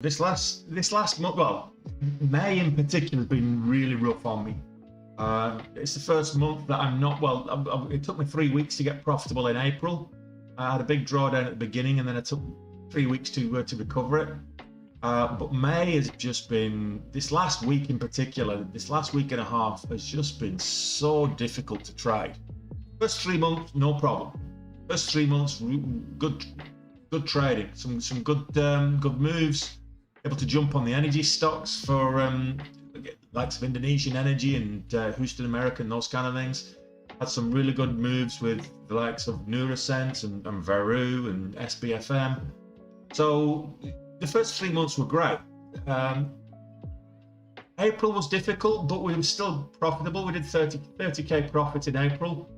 This last month, well, May in particular, has been really rough on me. It's the first month that I'm not well. It took me 3 weeks to get profitable in April. I had a big drawdown at the beginning, and then it took 3 weeks to recover it. But May has just been, this last week in particular, this last week and a half has just been so difficult to trade. First 3 months, no problem. First 3 months, good trading, some good moves. Able to jump on the energy stocks for likes of Indonesian Energy and Houston American, those kind of things. Had some really good moves with the likes of Neurosens and Veru and SBFM. So the first 3 months were great. April was difficult, but we were still profitable. We did 30k profit in April.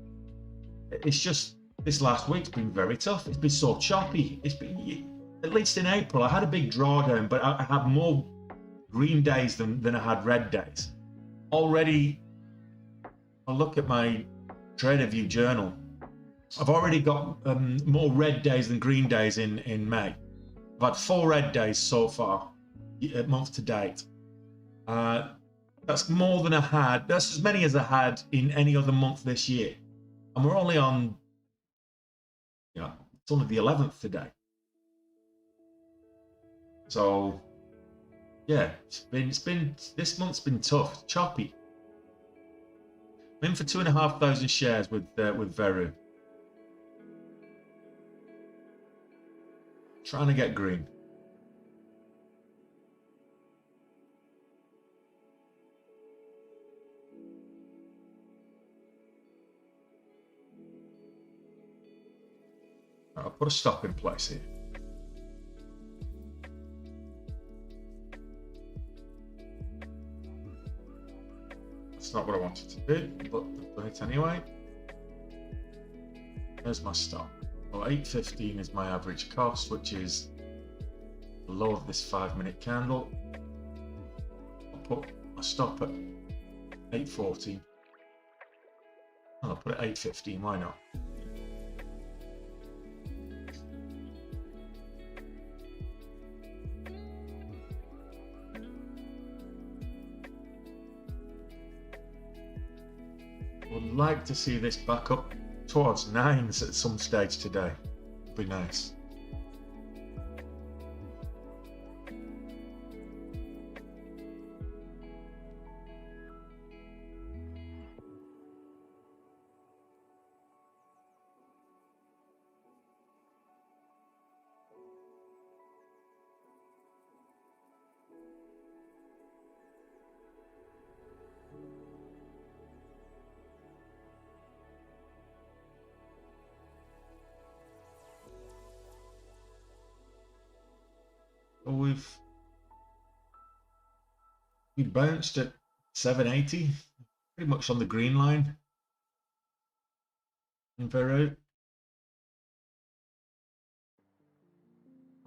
It's just this last week's been very tough. It's been so choppy. It's been, at least in April, I had a big drawdown, but I had more green days than I had red days. Already, I look at my TraderView journal. I've already got more red days than green days in May. I've had 4 red days so far, month to date. That's more than I had. That's as many as I had in any other month this year. And we're only on, it's only the 11th today. So, yeah, this month's been tough, choppy. I'm in for 2,500 shares with Veru. Trying to get green. I'll put a stop in place here. That's not what I wanted to do, but I've done it anyway. There's my stop. Well, 8.15 is my average cost, which is the low of this 5-minute candle. I'll put my stop at 8.40. I'll put it at 8.15, why not? Would like to see this back up towards 9s at some stage today. Would be nice. We bounced at 780, pretty much on the green line in Veru.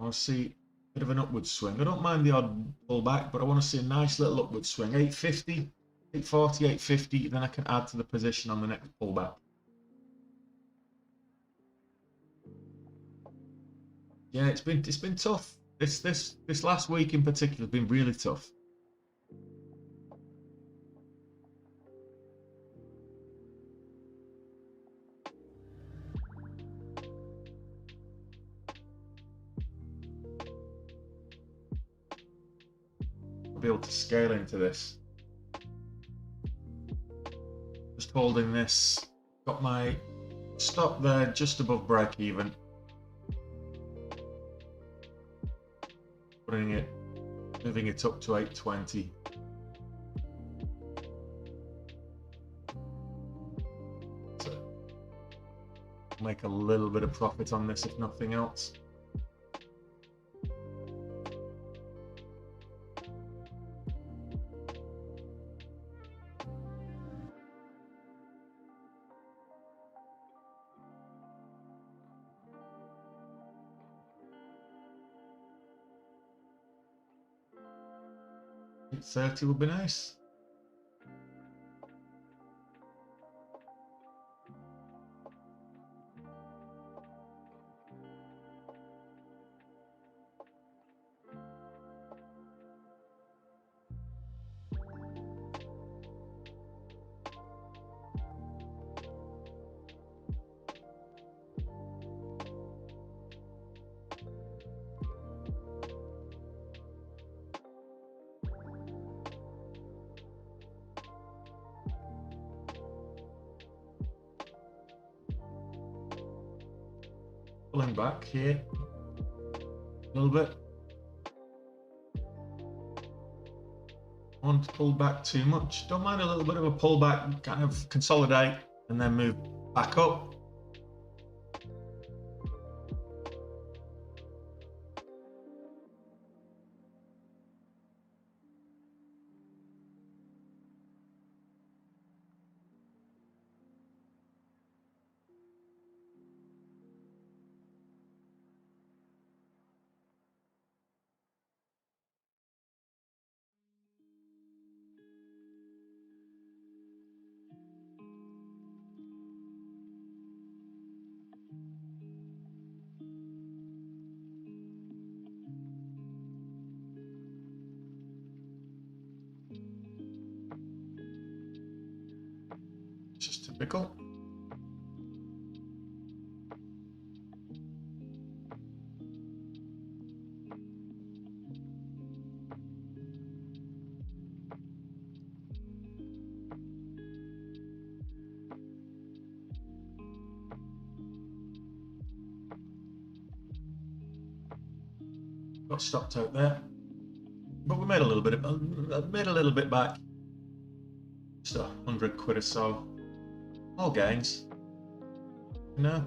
I want to see a bit of an upward swing. I don't mind the odd pullback, but I want to see a nice little upward swing. 850, 840, 850, then I can add to the position on the next pullback. Yeah, it's been tough. This last week in particular has been really tough. I'll be able to scale into this. Just holding this. Got my stop there just above break even. Putting it, moving it up to 820. So make a little bit of profit on this if nothing else. $830 would be nice. pulling back here a little bit. I want to pull back too much. Don't mind a little bit of a pullback, kind of consolidate and then move back up. Just typical. Got stopped out there, but we made a little bit back. Just 100 quid or so. All gains. You know,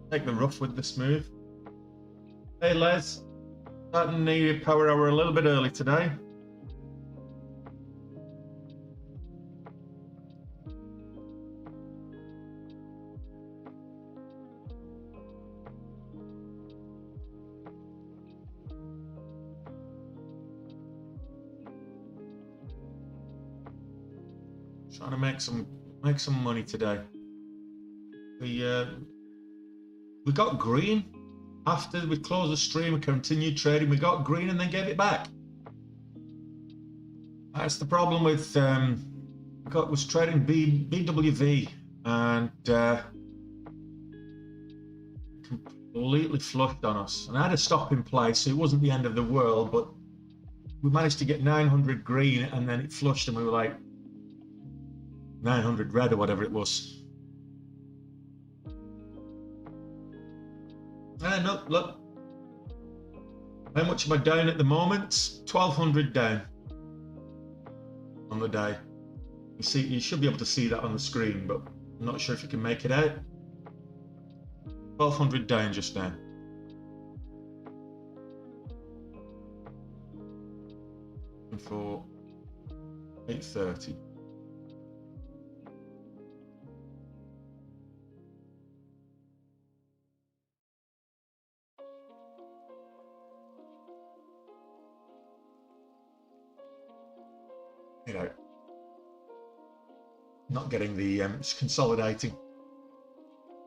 take the rough with the smooth. Hey Les, starting the power hour a little bit early today. Trying to make some money today. We got green after we closed the stream. We continued trading. We got green and then gave it back. That's the problem with was trading BWV and completely flushed on us. And I had a stop in place, so it wasn't the end of the world. But we managed to get 900 green, and then it flushed, and we were like 900 red or whatever it was. No, look. How much am I down at the moment? 1200 down on the day. You see, you should be able to see that on the screen, but I'm not sure if you can make it out. 1200 down just now. For 8:30. You know, not getting the it's consolidating.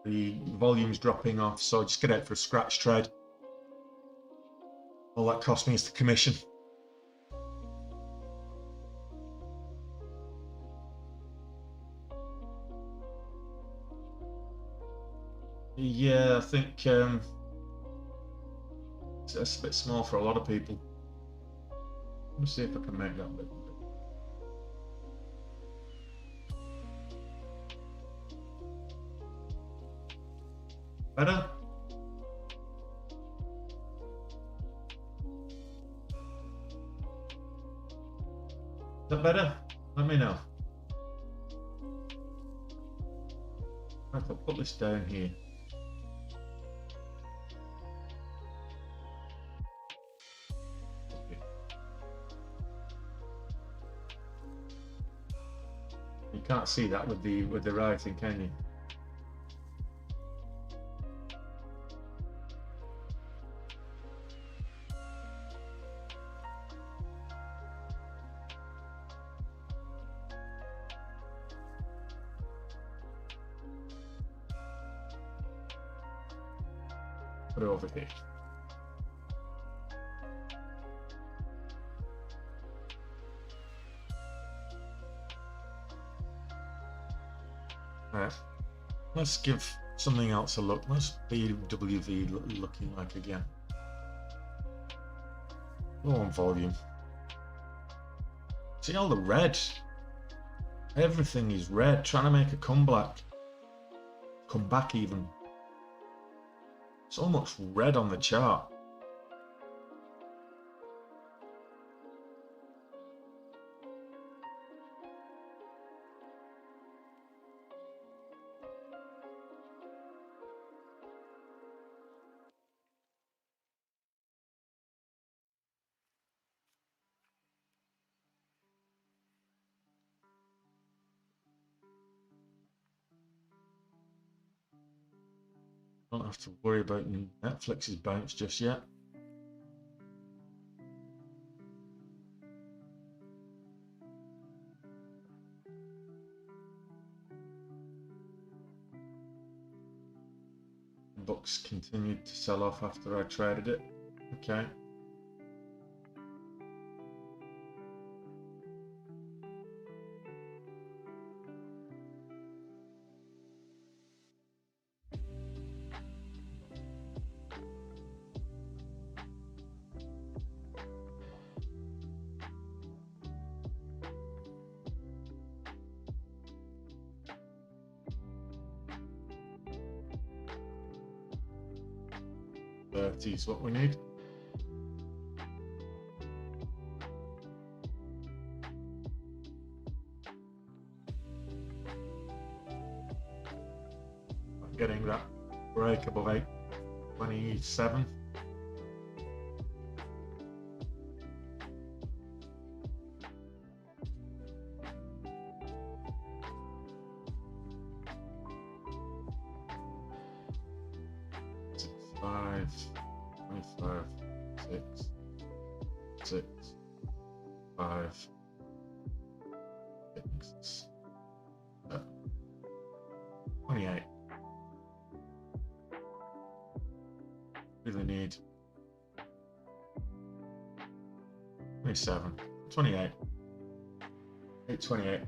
The volume's dropping off, so I just get out for a scratch trade. All that cost me is the commission. Yeah, I think it's a bit small for a lot of people. Let me see if I can make that a bit. Better? Is that better? Let me know. Right, I'll put this down here. Okay. You can't see that with the writing, can you? Put it over here. Right. Let's give something else a look. What's BWV looking like again? Low on volume. See all the red? Everything is red, trying to make a comeback. Come back even. So much red on the chart. Don't have to worry about Netflix's bounce just yet. Books continued to sell off after I traded it. Okay. Is what we need. I'm getting that break above 827. Really need 27, 28, 828.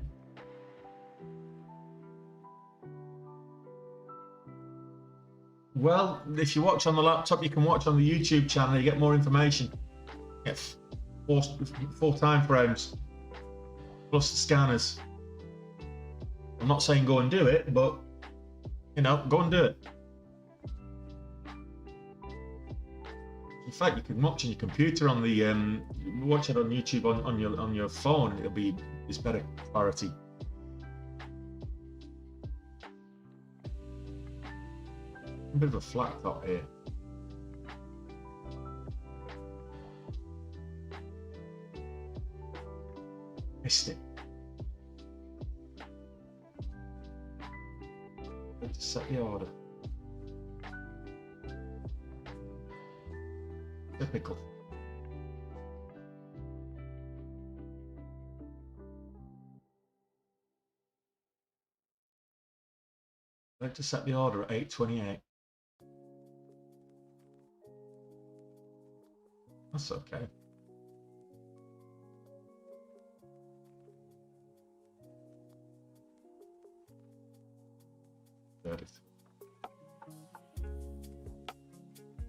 Well, if you watch on the laptop, you can watch on the YouTube channel. You get more information. You get four time frames plus the scanners. I'm not saying go and do it, but you know, go and do it. In fact, you can watch on your computer on the watch it on YouTube on your phone. It's better clarity. A bit of a flat top here. Missed it. Let's set the order. Typical. I'd like to set the order at 828. That's okay. Got it.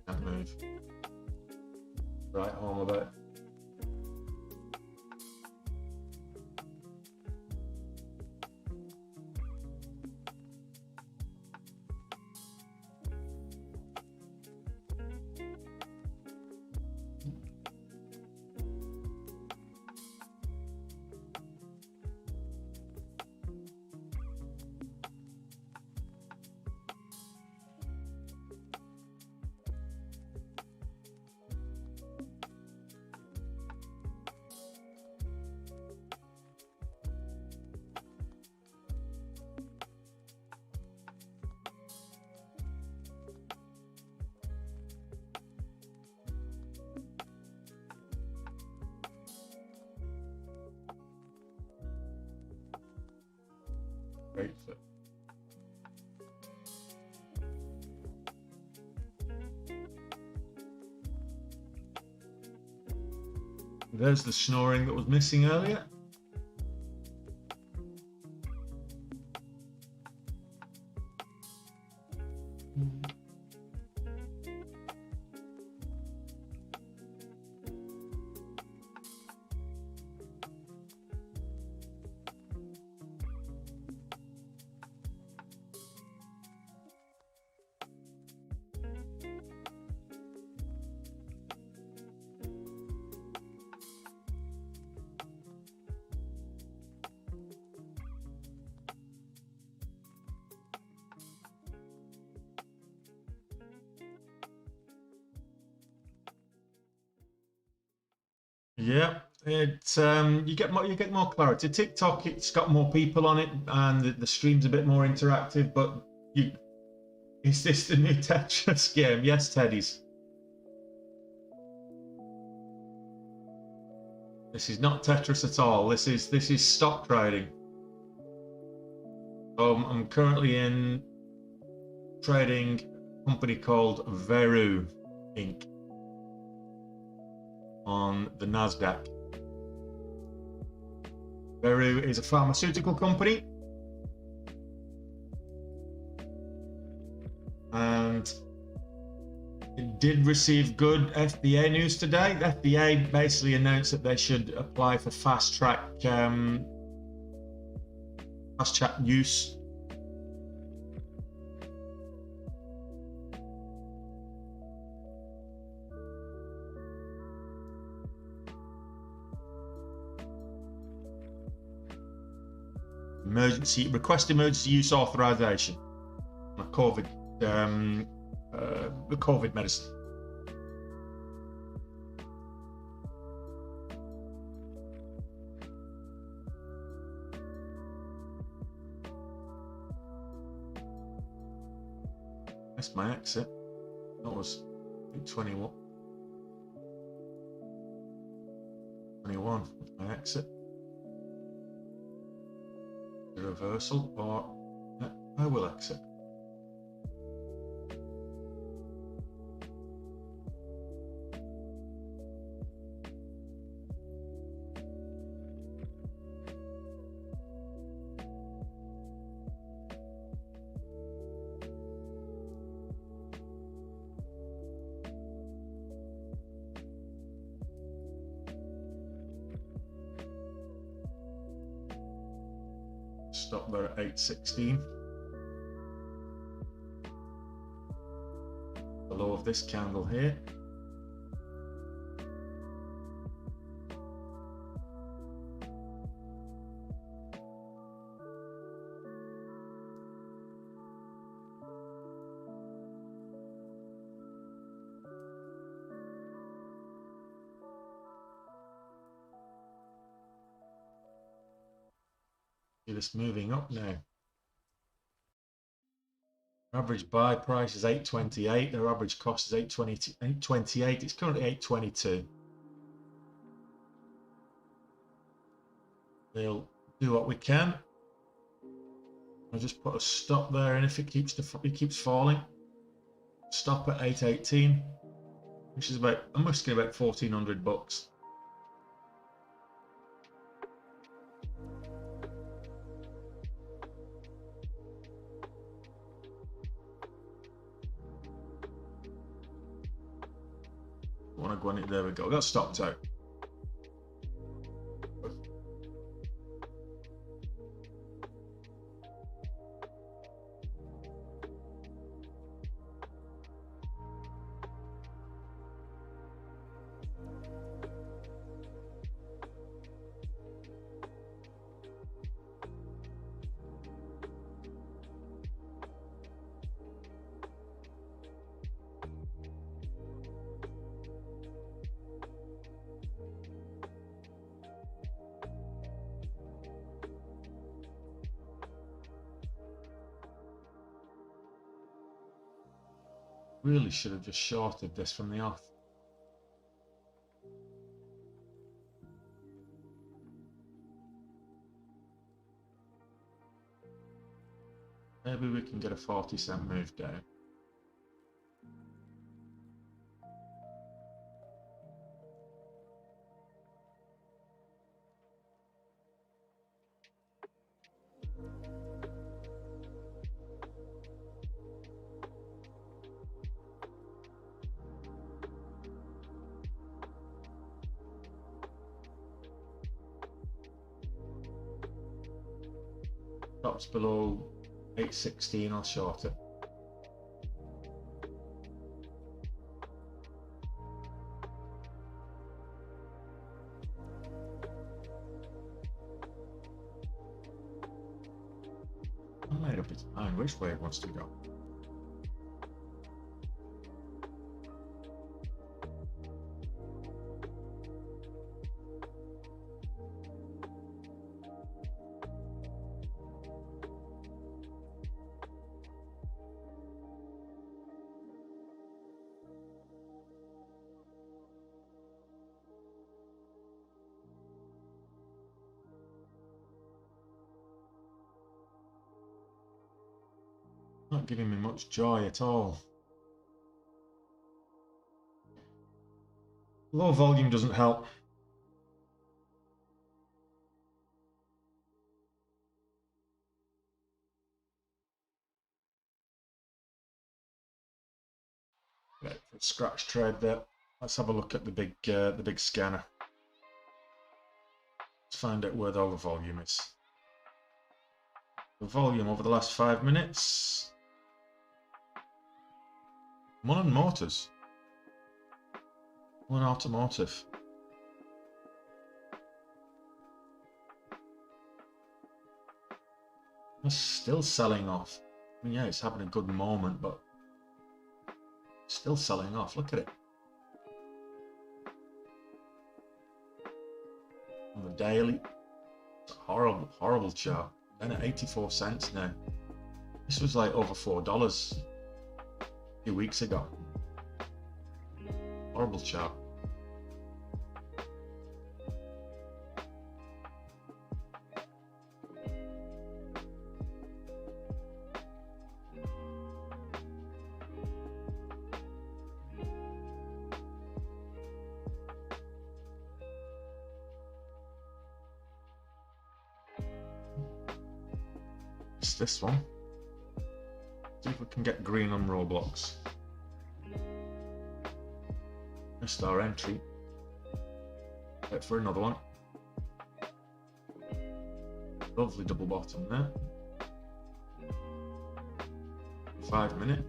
Can't move. Right home about it. Great fit. There's the snoring that was missing earlier. Yeah, you get more clarity. TikTok, it's got more people on it, and the stream's a bit more interactive. But you, is this the new Tetris game? Yes, Teddy's. This is not Tetris at all. This is stock trading. I'm currently in trading a company called Veru Inc. on the Nasdaq. Veru is a pharmaceutical company, and it did receive good FDA news today. The FDA basically announced that they should apply for fast track use. Request emergency use authorization on the COVID medicine. That's my exit. That was 21. 21. My exit. The reversal, or I will exit. Stop there at 816. The low of this candle here. See this moving up now. Average buy price is 828. Their average cost is 828. It's currently 822. We'll do what we can. I'll just put a stop there, and if it keeps falling, stop at 818, which is about, I must get about $1,400. I want to go on it. There we go. Got stopped out. Really should have just shorted this from the off. Maybe we can get a 40-cent move down. Drops below 816, I'll short it. I made up its mind which way it wants to go. not giving me much joy at all. Low volume doesn't help. Right, scratch trade there. Let's have a look at the big scanner. Let's find out where all the volume is. The volume over the last 5 minutes. Mullen Motors. Mullen Automotive. It's still selling off. I mean, yeah, it's having a good moment, but still selling off. Look at it. On the daily, it's a horrible, horrible chart. Then at 84 cents now. This was like over $4 a few weeks ago. Horrible chart. It's this one. See if we can get green on Roblox. Missed our entry. Wait for another one. Lovely double bottom there. 5 minute.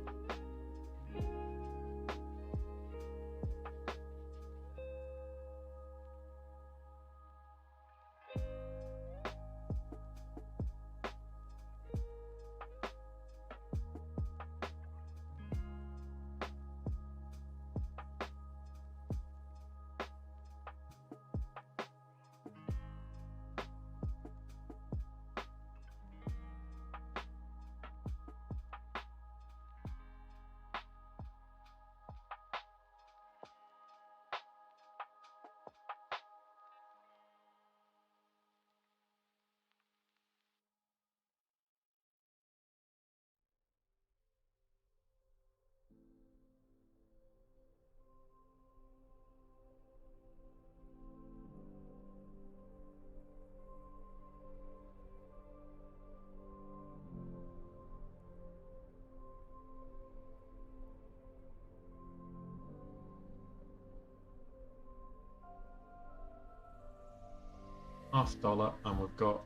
$0.50, and we've got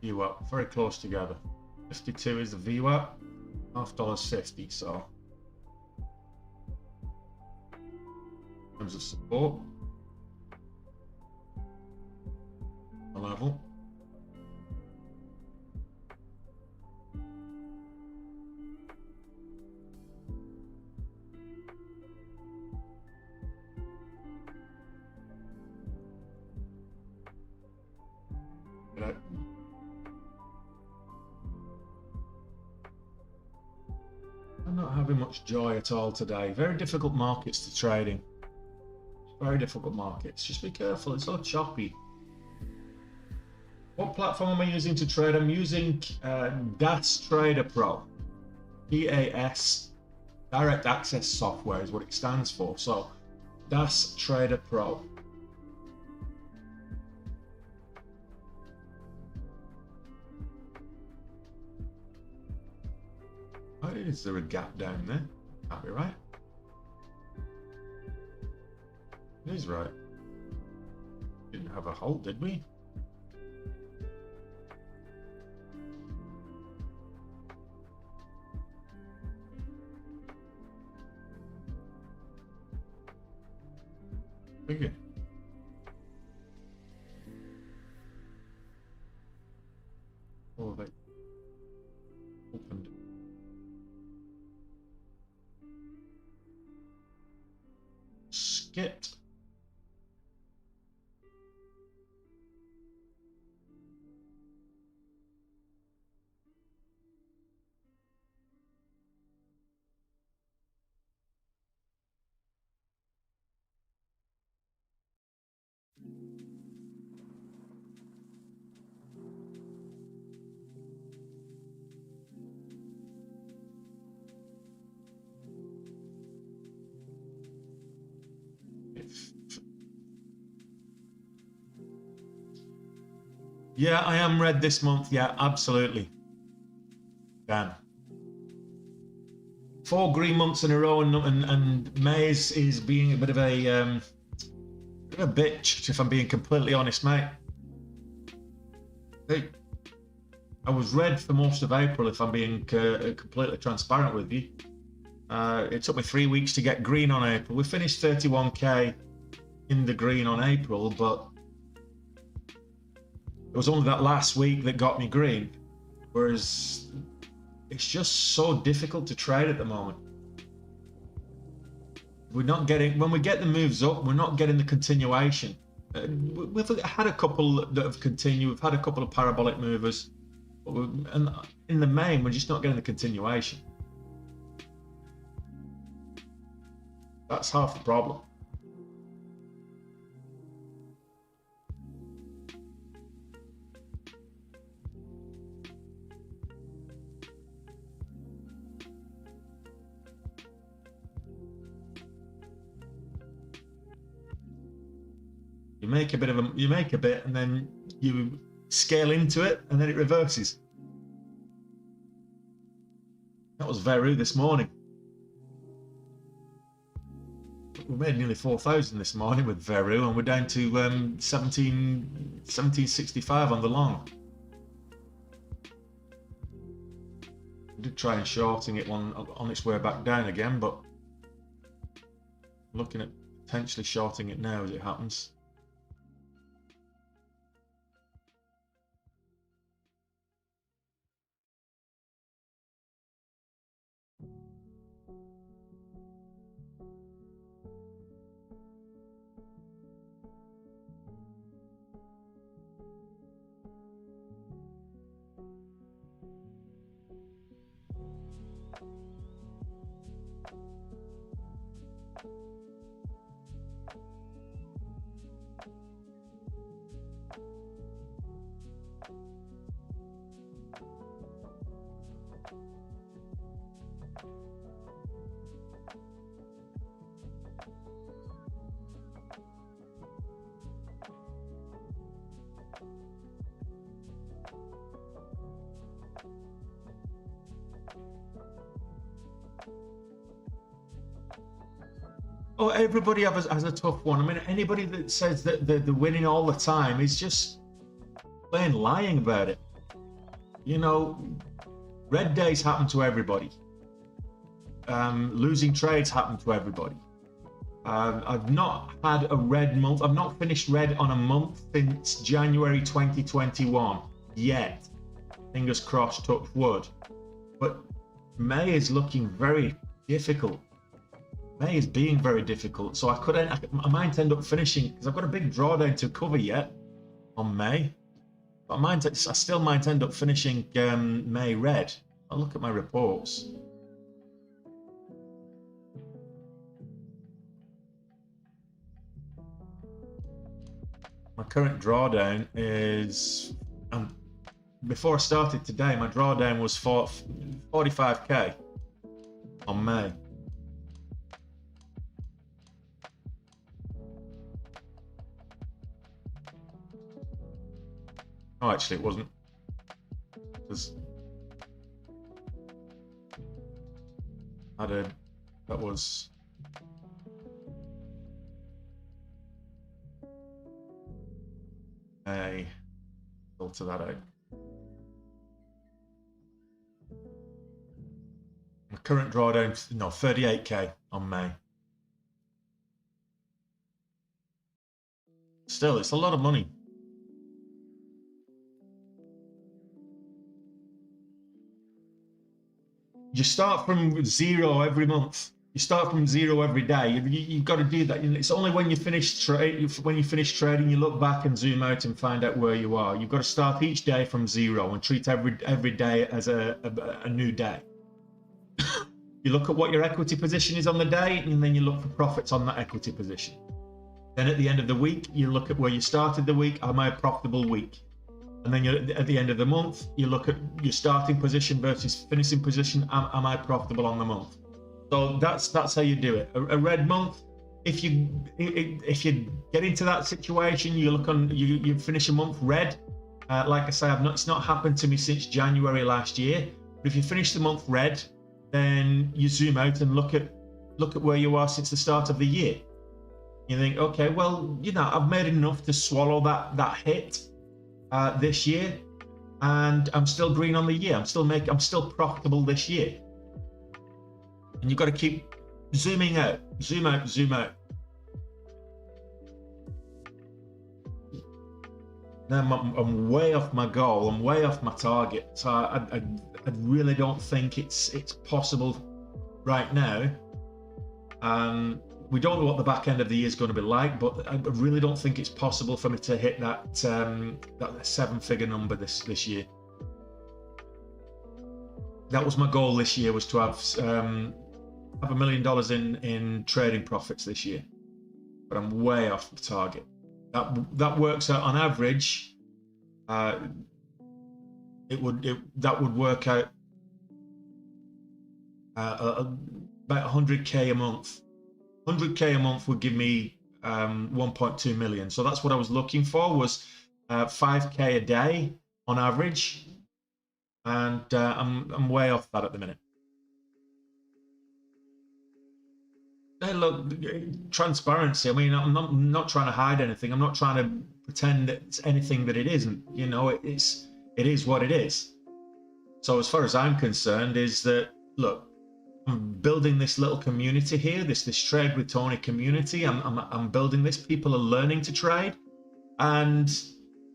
VWAP very close together. 52 is the VWAP, $0.50 50. So in terms of support, a level. Right. I'm not having much joy at all today. Very difficult markets to trade in. Very difficult markets. Just be careful, it's so choppy. What platform am I using to trade? I'm using DAS Trader Pro. DAS, Direct Access Software is what it stands for. So DAS Trader Pro. Oh, is there a gap down there? Can't be right. It is right. Didn't have a halt, did we? Again. Oh, they opened. Skit. Yeah, I am red this month. Yeah, absolutely. Damn. 4 green months in a row, and May is being a bit of a bitch, if I'm being completely honest, mate. Hey, I was red for most of April, if I'm being completely transparent with you. It took me 3 weeks to get green on April. We finished 31k in the green on April, but it was only that last week that got me green. Whereas it's just so difficult to trade at the moment. We're not getting, when we get the moves up, we're not getting the continuation. We've had a couple that have continued. We've had a couple of parabolic movers, and in the main, we're just not getting the continuation. That's half the problem. You make a bit, and then you scale into it, and then it reverses. That was Veru this morning. We made nearly 4,000 this morning with Veru, and we're down to 1765 on the long. I did try and shorting it on its way back down again, but I'm looking at potentially shorting it now as it happens. Oh, everybody has a tough one. I mean, anybody that says that they're winning all the time is just plain lying about it. You know, red days happen to everybody. Losing trades happen to everybody. I've not had a red month. I've not finished red on a month since January 2021 yet. Fingers crossed, touch wood. But May is looking very difficult. May is being very difficult, so I might end up finishing, because I've got a big drawdown to cover yet on May, but I still might end up finishing May red. I'll look at my reports. My current drawdown is, before I started today, my drawdown was 45k on May. Oh, actually, it wasn't. That was. A filter that out. My current drawdown, no, 38k on May. Still, it's a lot of money. You start from zero every month. You start from zero every day. You've got to do that. It's only when you finish trading, you look back and zoom out and find out where you are. You've got to start each day from zero and treat every day as a new day. You look at what your equity position is on the day, and then you look for profits on that equity position. Then at the end of the week, you look at where you started the week. Am I a profitable week? And then at the end of the month, you look at your starting position versus finishing position. Am I profitable on the month? So that's how you do it. A red month, if you get into that situation, you finish a month red, Like I say, it's not happened to me since January last year. But if you finish the month red, then you zoom out and look at where you are since the start of the year. You think, okay, well, I've made enough to swallow that hit this year, and I'm still green on the year. I'm still profitable this year. And you've got to keep zooming out, zoom out, zoom out. Now I'm way off my goal. I'm way off my target. So I really don't think it's possible right now. We don't know what the back end of the year is going to be like, but I really don't think it's possible for me to hit that 7-figure number this year. That was my goal this year, was to have $1 million in trading profits this year, but I'm way off the target. That works out on average. That would work out about 100k a month. 100k a month would give me 1.2 million. So that's what I was looking for, was 5k a day on average, and I'm way off that at the minute. Hey, look, transparency. I mean, I'm not trying to hide anything. I'm not trying to pretend that it's anything that it isn't. It is what it is. So as far as I'm concerned, is that, look, I'm building this little community here, this Trade with Tony community. I'm building this. People are learning to trade, and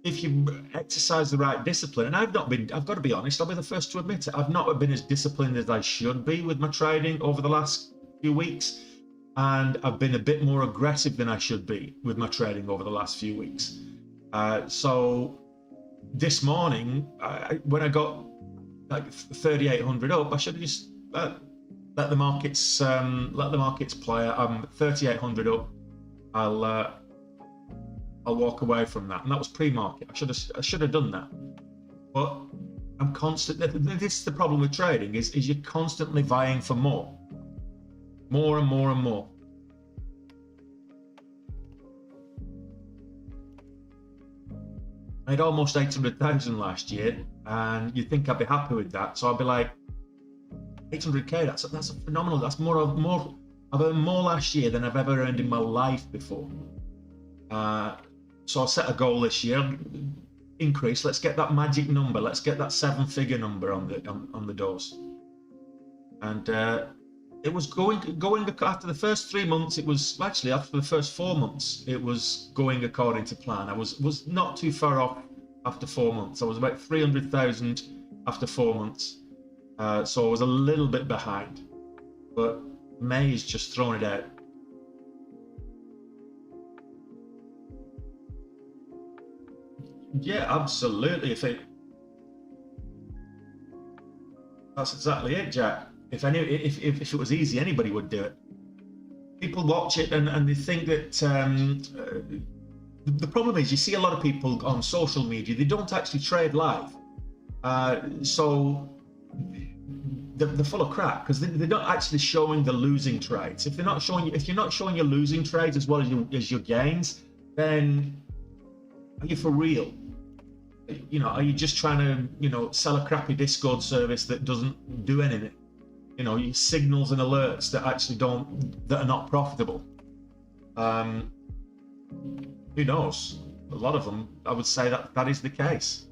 if you exercise the right discipline, and I've got to be honest, I'll be the first to admit it, I've not been as disciplined as I should be with my trading over the last few weeks. And I've been a bit more aggressive than I should be with my trading over the last few weeks. So this morning, when I got like 3,800 up, I should have just let the markets play. I'm 3,800 up. I'll walk away from that, and that was pre-market. I should have done that, but I'm constant. This is the problem with trading: is you're constantly vying for more and more and more. I had almost 800,000 last year, and you'd think I'd be happy with that. So I'd be like, 800k. That's a phenomenal. That's more. I've earned more last year than I've ever earned in my life before. So I'll set a goal this year. Increase. Let's get that magic number. Let's get that 7-figure number on the doors. And it was going after the first 3 months. It was actually after the first 4 months. It was going according to plan. I was not too far off after 4 months. I was about 300,000 after 4 months. So I was a little bit behind, but May's just thrown it out. Yeah, absolutely. That's exactly it, Jack. If it was easy, anybody would do it. People watch it and they think that the problem is, you see a lot of people on social media, they don't actually trade live. So they're full of crap, because they're not actually showing the losing trades. If you're not showing your losing trades as well as your gains, then are you for real? Are you just trying to sell a crappy Discord service that doesn't do anything? Signals and alerts that actually that are not profitable. Who knows? A lot of them, I would say that is the case.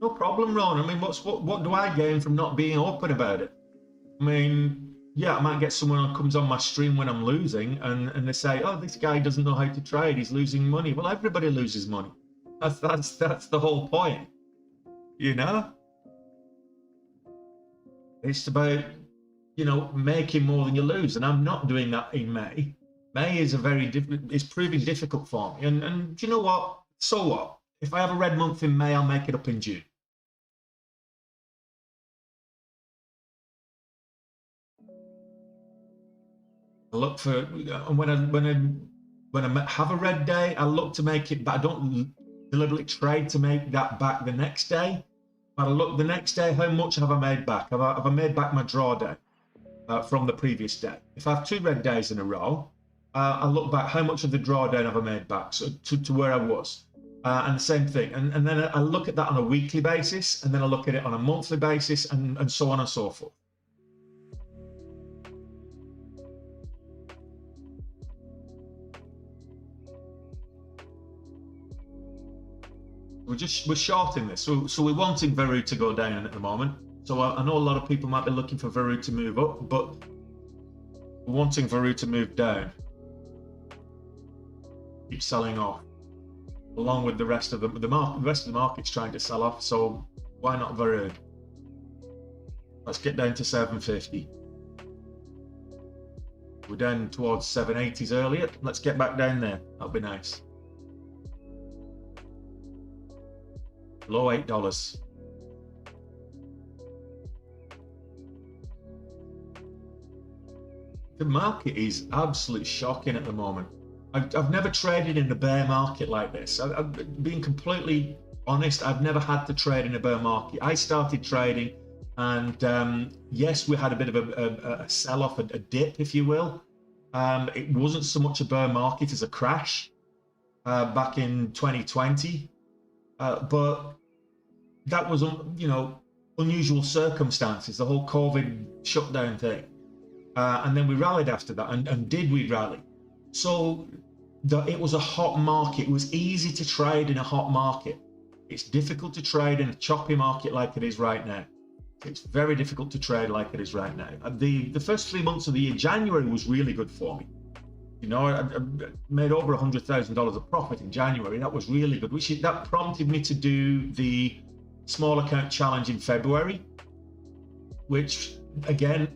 No problem, Ron. I mean, what do I gain from not being open about it? I mean, yeah, I might get someone who comes on my stream when I'm losing, and they say, "Oh, this guy doesn't know how to trade. He's losing money." Well, everybody loses money. That's the whole point. It's about making more than you lose, and I'm not doing that in May. May is it's proving difficult for me, and do you know what? So what? If I have a red month in May, I'll make it up in June. I look for when I have a red day, I look to make it, but I don't deliberately trade to make that back the next day. But I look the next day, how much have I made back? Have I made back my drawdown from the previous day? If I have 2 red days in a row, I look back, how much of the drawdown have I made back, so to where I was? And the same thing. And then I look at that on a weekly basis, and then I look at it on a monthly basis, and so on and so forth. We're shorting this. So we're wanting Veru to go down at the moment. So I know a lot of people might be looking for Veru to move up, but we're wanting Veru to move down. Keep selling off, along with the rest of the market. The rest of the market's trying to sell off, so why not Veru? Let's get down to 750. We're down towards 780s earlier. Let's get back down there. That'll be nice. Low $8. The market is absolutely shocking at the moment. I've never traded in a bear market like this. I've being completely honest, I've never had to trade in a bear market. I started trading, and yes, we had a bit of a sell-off, a dip, if you will. It wasn't so much a bear market as a crash back in 2020, but that was, unusual circumstances, the whole COVID shutdown thing. And then we rallied after that, and did we rally? So it was a hot market. It was easy to trade in a hot market. It's difficult to trade in a choppy market like it is right now. It's very difficult to trade like it is right now. The first 3 months of the year, January was really good for me. I made over $100,000 of profit in January. That was really good. That prompted me to do the small account challenge in February, which again,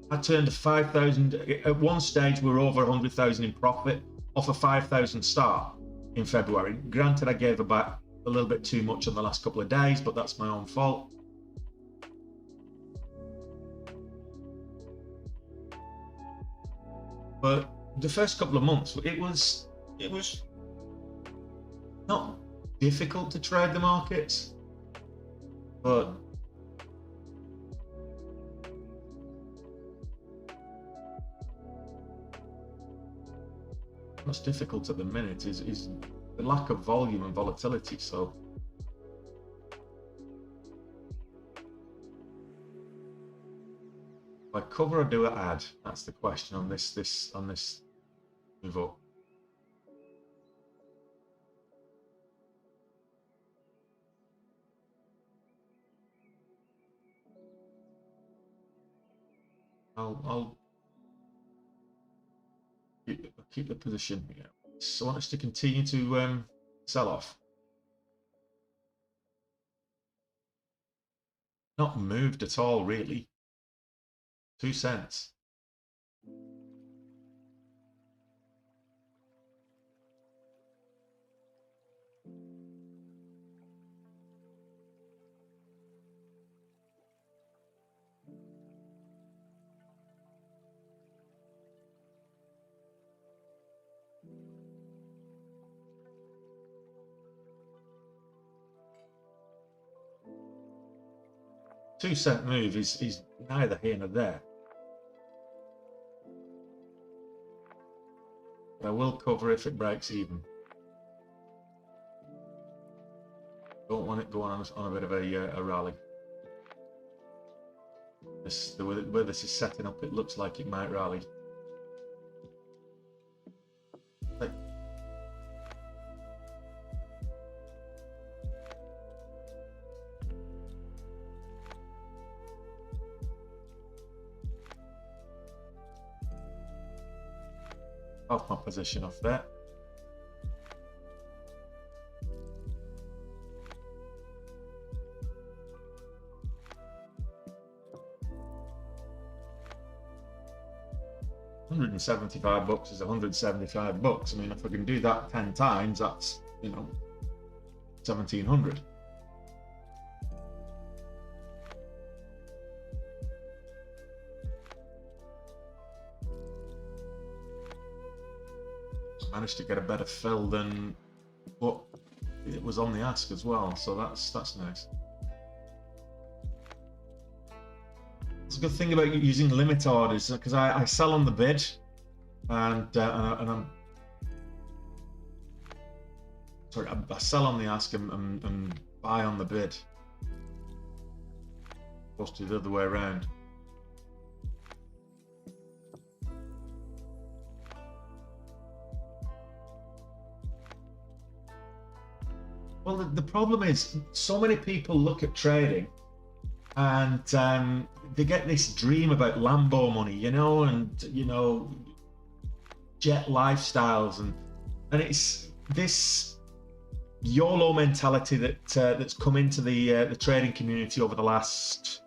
I turned 5,000. At one stage, we were over 100,000 in profit off a 5,000 start in February. Granted, I gave back a little bit too much on the last couple of days, but that's my own fault. But the first couple of months, it was not difficult to trade the markets, but what's difficult at the minute is the lack of volume and volatility. So do I cover or do I add? That's the question on this move up. I'll keep the position here. So I want us to continue to sell off. Not moved at all, really. 2 cents. $2 move is neither here nor there. But I will cover if it breaks even. Don't want it going on a bit of a rally. The way this is setting up, it looks like it might rally. Off my position off there. $175 is $175. I mean, if I can do that 10 times, that's 1,700. Managed to get a better fill than what it was on the ask as well, so that's nice. It's a good thing about using limit orders, because I sell on the bid, and I'm sorry, I sell on the ask and buy on the bid, opposed to the other way around. Well, the problem is so many people look at trading and they get this dream about Lambo money, you know, and jet lifestyles, and it's this YOLO mentality that's come into the trading community over the last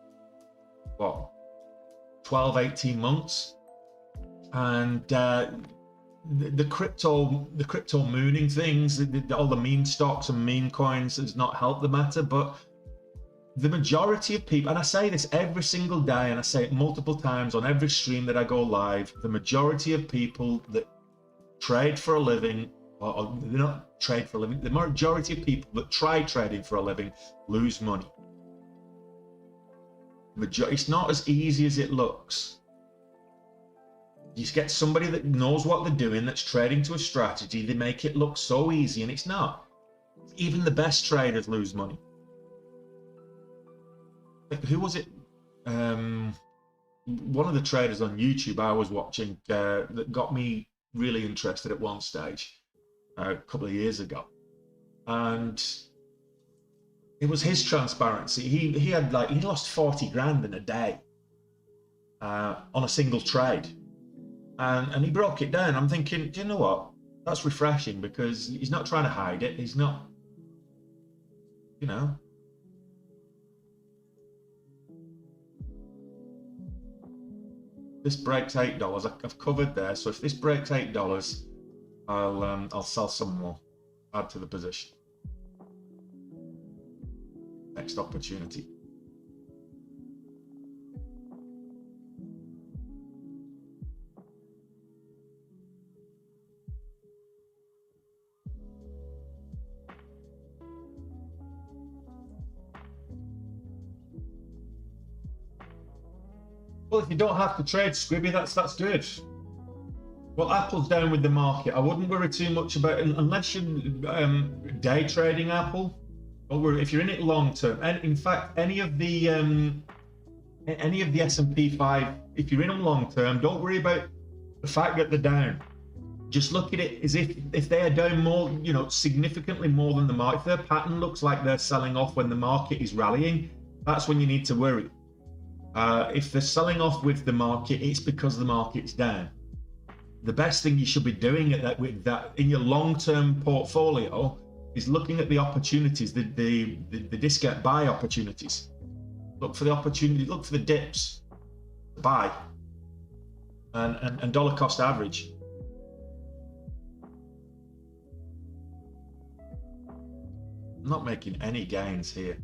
12-18 months, and the crypto mooning things, all the meme stocks and meme coins has not helped the matter. But the majority of people, and I say this every single day, and I say it multiple times on every stream that I go live, the majority of people that trade for a living, or they not trade for a living, the majority of people that try trading for a living lose money. It's not as easy as it looks. You just get somebody that knows what they're doing, that's trading to a strategy, they make it look so easy, and it's not. Even the best traders lose money. Who was it? One of the traders on YouTube I was watching that got me really interested at one stage a couple of years ago, and it was his transparency. He had he lost 40 grand in a day on a single trade. And he broke it down. I'm thinking, do you know what? That's refreshing, because he's not trying to hide it. He's not, This breaks $8. I've covered there. So if this breaks $8, I'll sell some more, add to the position. Next opportunity. Well, if you don't have to trade, Scribby, that's good. Well, Apple's down with the market. I wouldn't worry too much about it unless you're day trading Apple. Don't worry if you're in it long term. And in fact, any of the S&P 5, if you're in them long term, don't worry about the fact that they're down. Just look at it as if they are down more, significantly more than the market. If their pattern looks like they're selling off when the market is rallying, that's when you need to worry. If they're selling off with the market, it's because the market's down. The best thing you should be doing with that in your long-term portfolio is looking at the opportunities, the discount buy opportunities. Look for the opportunity, look for the dips to buy, and dollar cost average. I'm not making any gains here.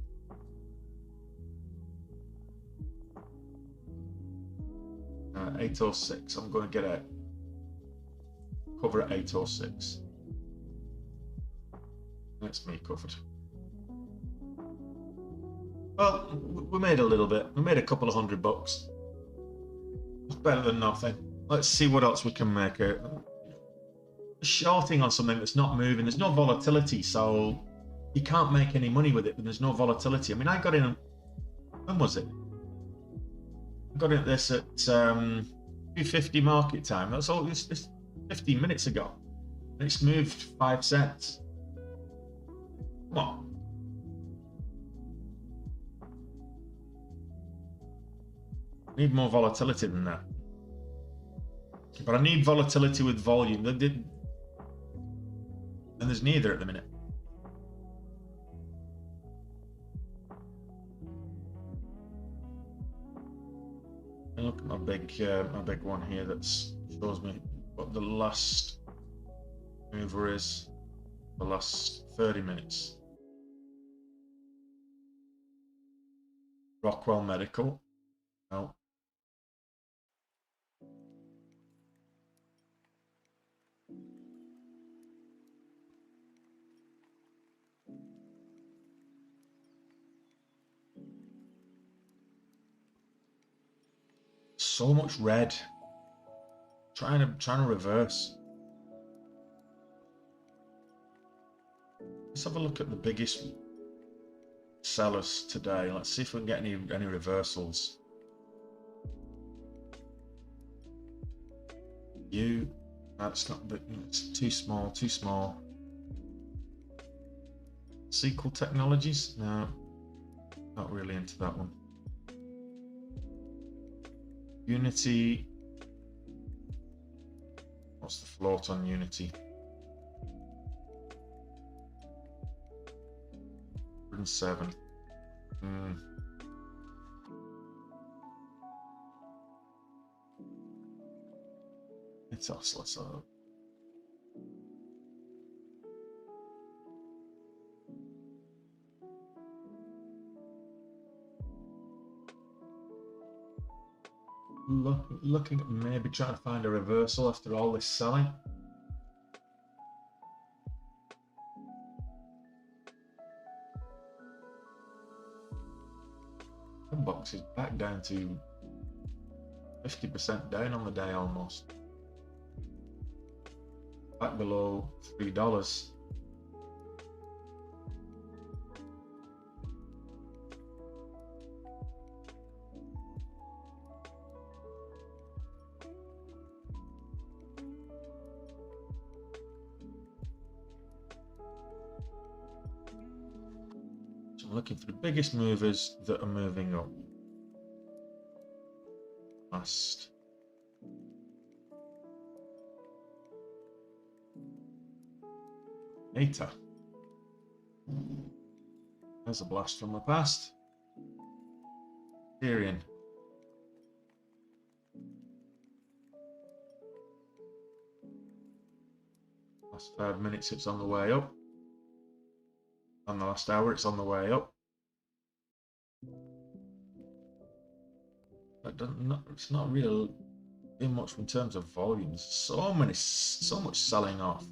Uh, 806. I'm going to get a cover at 806. That's me covered. Well, we made a little bit. We made a couple of $100. It's better than nothing. Let's see what else we can make out. Shorting on something that's not moving. There's no volatility, so you can't make any money with it when there's no volatility. I mean, I got in. When was it? I got in this at 2:50 market time. That's all. This 15 minutes ago. And it's moved 5 cents. Come on. I need more volatility than that. But I need volatility with volume. And there's neither at the minute. Look at my big one here that shows me what the last mover is, the last 30 minutes. Rockwell Medical. No. so much red. Trying to reverse. Let's have a look at the biggest sellers today. Let's see if we can get any reversals. That's not, but it's too small, too small. SQL Technologies? No, not really into that one. Unity. What's the float on Unity? 107. It's us, let's looking at maybe trying to find a reversal after all this selling. The box is back down to 50% down on the day almost. Back below $3. So I'm looking for the biggest movers that are moving up. Last. Later. There's a blast from the past. Tyrion. Last 5 minutes, it's on the way up. On the last hour, it's on the way up. It's not really doing much in terms of volumes. So much selling off.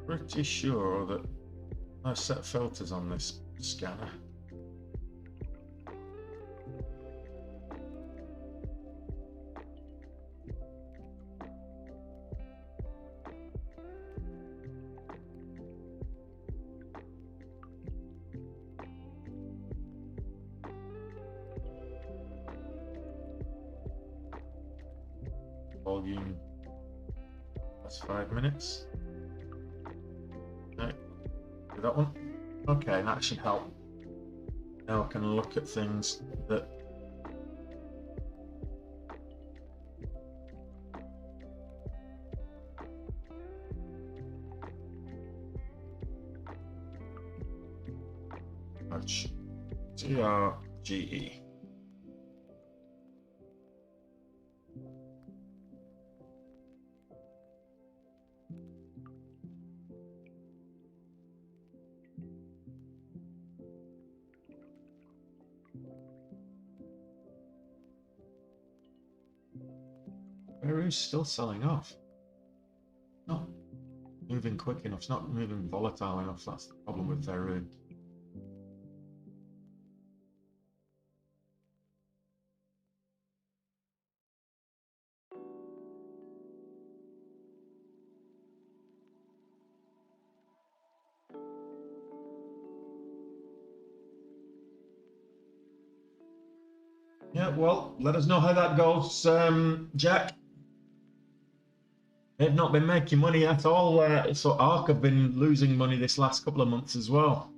Pretty sure that I set filters on this scanner. Volume. That's 5 minutes. That one. Okay, that should help. Now I can look at things that match TRGE. Veru's still selling off. Not moving quick enough. It's not moving volatile enough. That's the problem with Veru. Yeah, well, let us know how that goes, Jack. They've not been making money at all. So ARK have been losing money this last couple of months as well.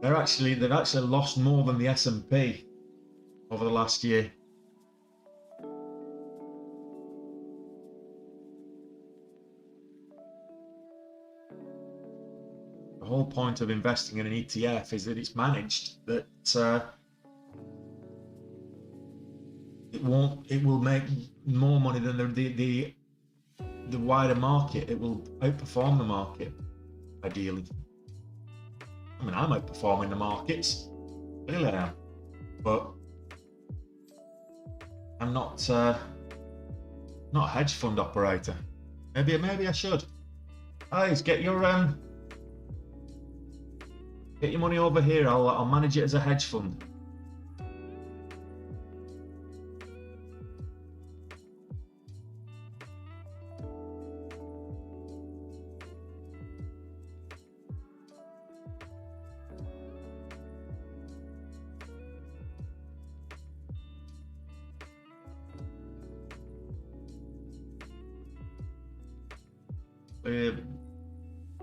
They've actually lost more than the S&P over the last year. The whole point of investing in an ETF is that it's managed, that it won't. It will make more money than the wider market. It will outperform the market, ideally. I mean, I'm outperforming the markets. Clearly I am. But I'm not a hedge fund operator. Maybe I should. Guys, get your money over here. I'll manage it as a hedge fund.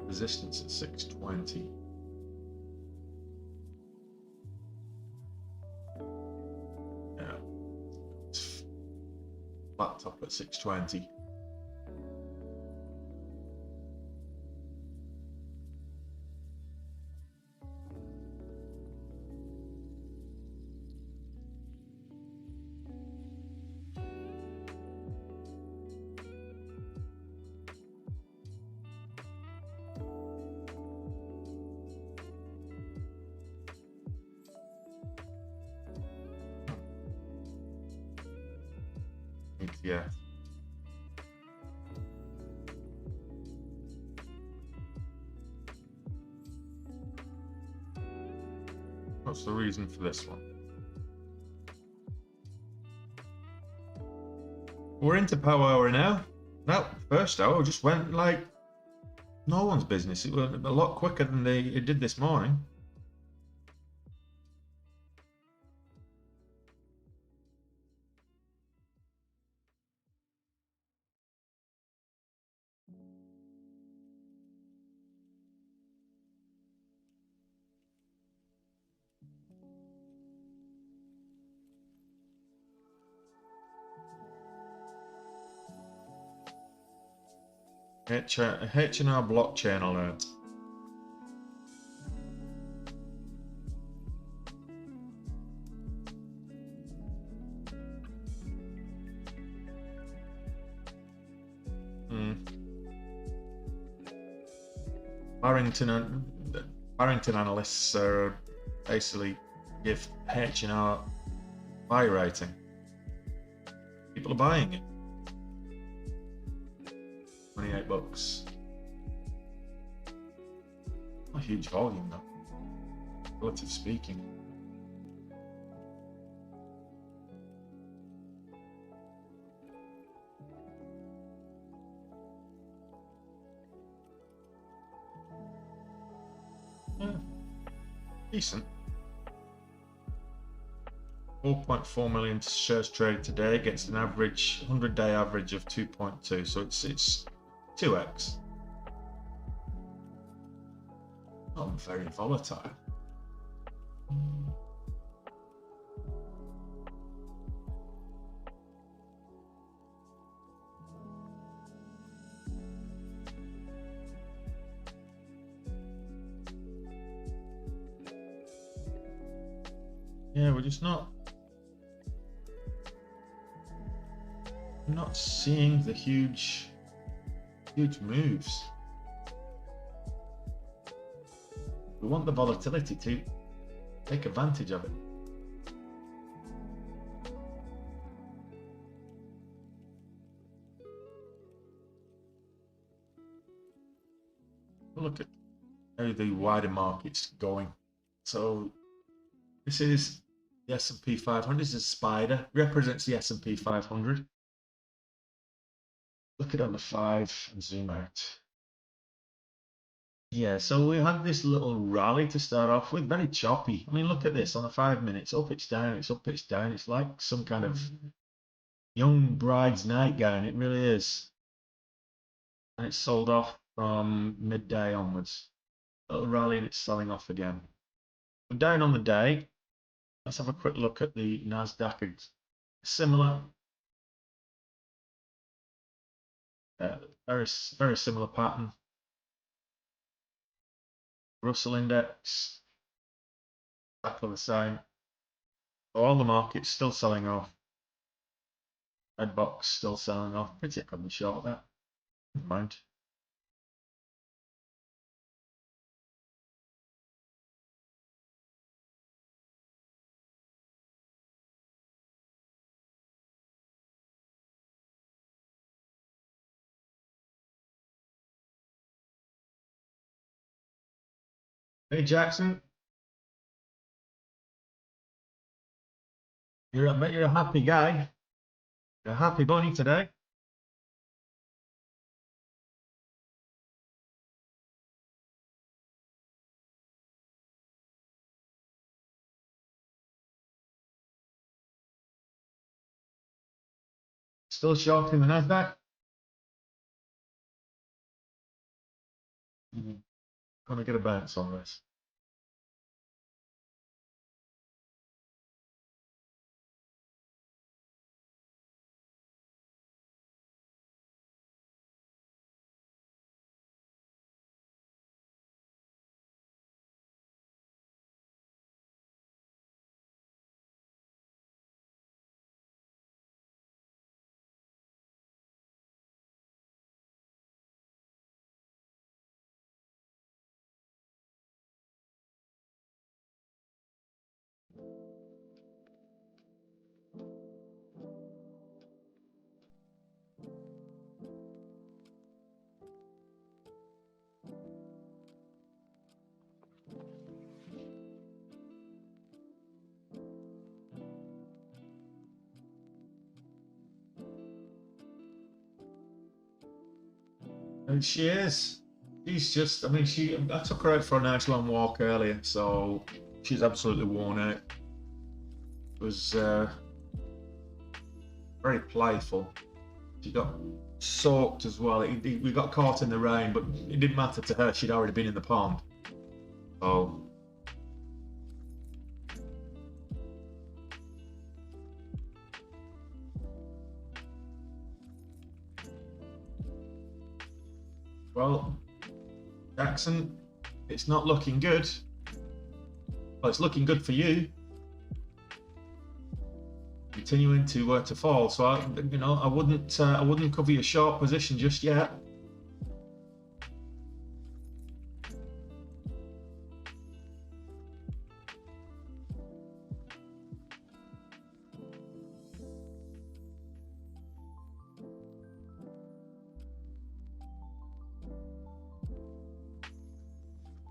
Resistance at 620. Yeah. Flat top at 620. Yeah. What's the reason for this one? We're into power hour now. That first hour just went like no one's business. It went a lot quicker than it did this morning. H&R blockchain alert. Barrington analysts basically give H&R buy rating. People are buying it. $28. Not a huge volume though, relative speaking. Yeah, decent. 4.4 million shares traded today against an average 100-day average of 2.2, so it's 2x. Not very volatile. Yeah, we're just not seeing the huge moves. We want the volatility to take advantage of it. Look at how the wider market's going. So this is the S&P 500. This is a spider, represents the S&P 500. Look at it on the 5 and zoom out. Yeah, so we had this little rally to start off with, very choppy. I mean, look at this on the 5 minutes, up, it's down, it's up, it's down. It's like some kind of young bride's nightgown. It really is. And it's sold off from midday onwards. Little rally and it's selling off again. We're down on the day. Let's have a quick look at the Nasdaq. It's similar. Very similar pattern. Russell index, exactly the same. So all the markets still selling off. Red box still selling off. Pretty probably short that. Never mind. Hey Jackson, I bet you're a happy guy. You're a happy bunny today. Still short in the Nasdaq. Gonna get a bounce on this. And she is. She's just, I mean, I took her out for a nice long walk earlier, so she's absolutely worn out. It was very playful. She got soaked as well. We got caught in the rain, but it didn't matter to her. She'd already been in the pond. So, well, Jackson, it's not looking good. Well, it's looking good for you. Continuing to fall, so I wouldn't cover your short position just yet.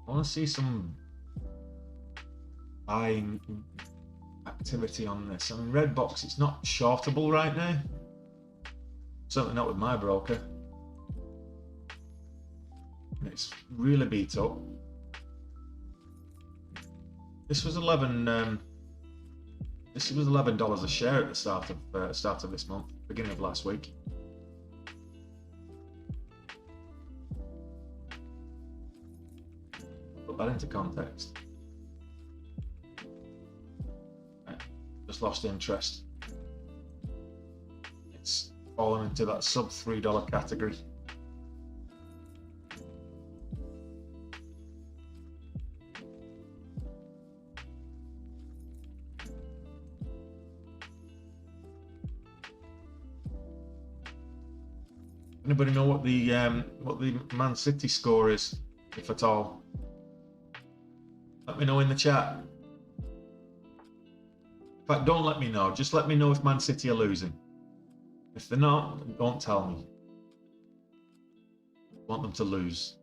I want to see some buying activity on this. I mean, red box, it's not shortable right now. Certainly not with my broker. And it's really beat up. This was $11 a share at the start of this month, beginning of last week. Put that into context. Just lost interest. It's fallen into that sub $3 category. Anybody know what the Man City score is, if at all? Let me know in the chat. In fact, don't let me know. Just let me know if Man City are losing. If they're not, don't tell me. I want them to lose.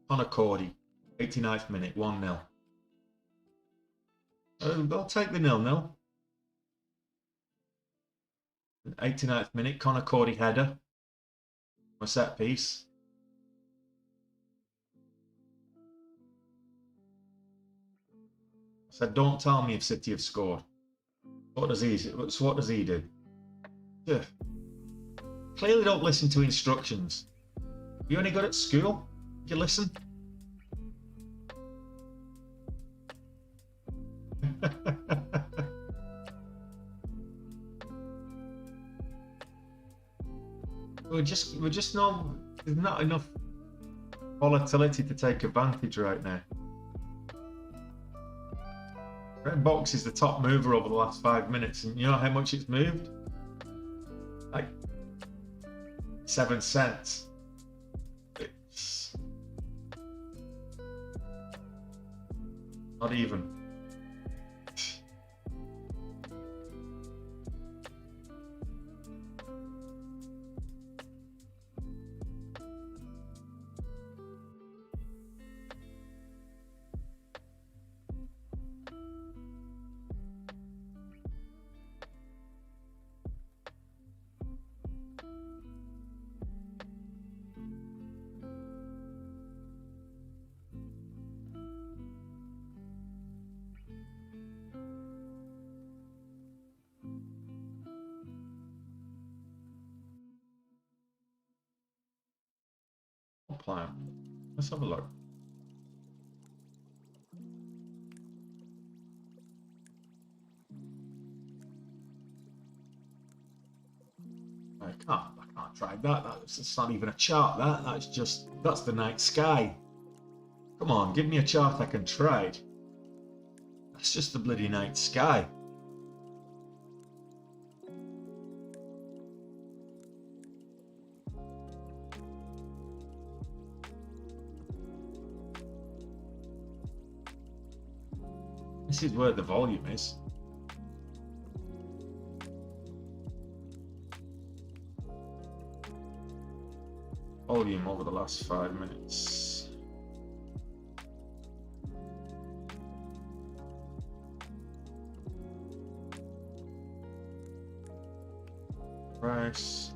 Conor Cody, 89th minute, 1-0. I'll take the 0-0. 89th minute, Conor Cody header. A set piece. I said, don't tell me if City have scored. What does he do? Yeah. Clearly don't listen to instructions. You only good at school? You listen? we're just not, there's not enough volatility to take advantage right now. Red box is the top mover over the last 5 minutes, and you know how much it's moved? 7 cents. It's not even. Plan. Let's have a look. I can't try that. That's not even a chart. That's the night sky. Come on, give me a chart I can trade. That's just the bloody night sky. This is where the volume is. Volume over the last 5 minutes. Price.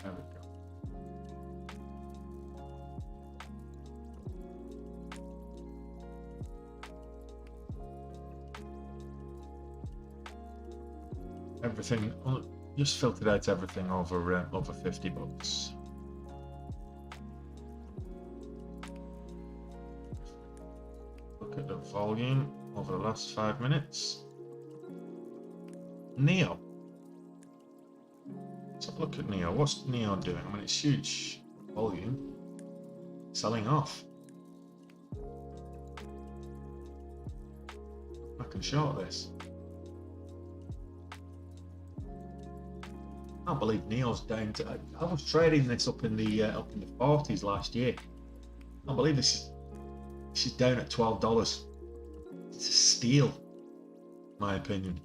There we go. Everything, just filtered out everything over 50 bucks. Look at the volume over the last 5 minutes. Neo. Let's have a look at Neo. What's Neo doing? I mean, it's huge volume. Selling off. I can short this. I can't believe Neo's down to. I was trading this up in the 40s last year. I can't believe this is down at $12. It's a steal, in my opinion.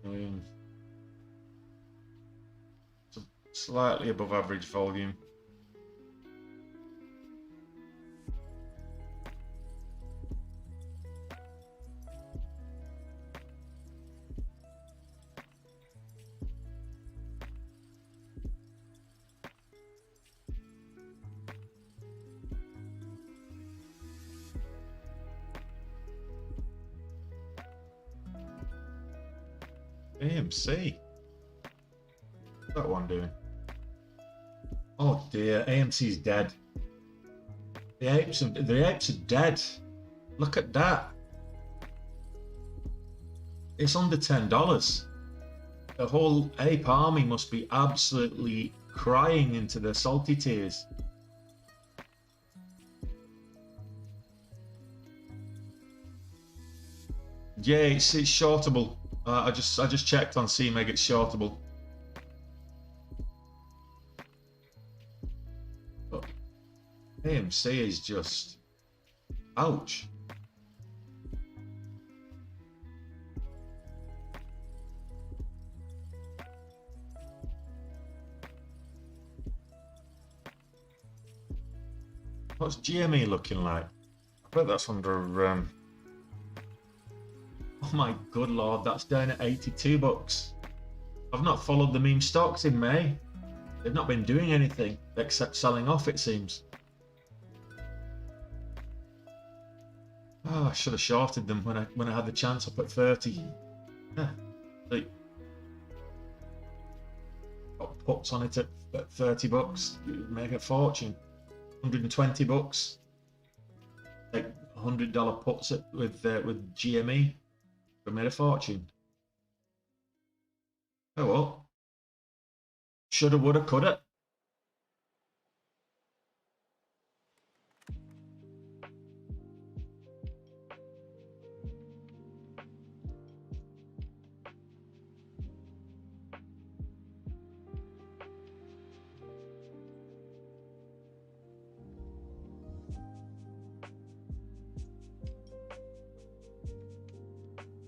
Million. It's a slightly above average volume. AMC. What's that one doing? Oh dear, AMC's dead. The apes are dead. Look at that. It's under $10. The whole ape army must be absolutely crying into their salty tears. Yeah, it's shortable. I just checked on CMEG, it's shortable. But AMC is just ouch. What's GME looking like? I bet that's under oh my good lord, that's down at 82 bucks. I've not followed the meme stocks in May. They've not been doing anything except selling off, it seems. Oh, I should have shorted them when I had the chance up at 30. Yeah, like, got puts on it at 30 bucks. You'd make a fortune. 120 bucks. Like $100 puts with GME. I made a fortune. Oh well. Shoulda, woulda, coulda.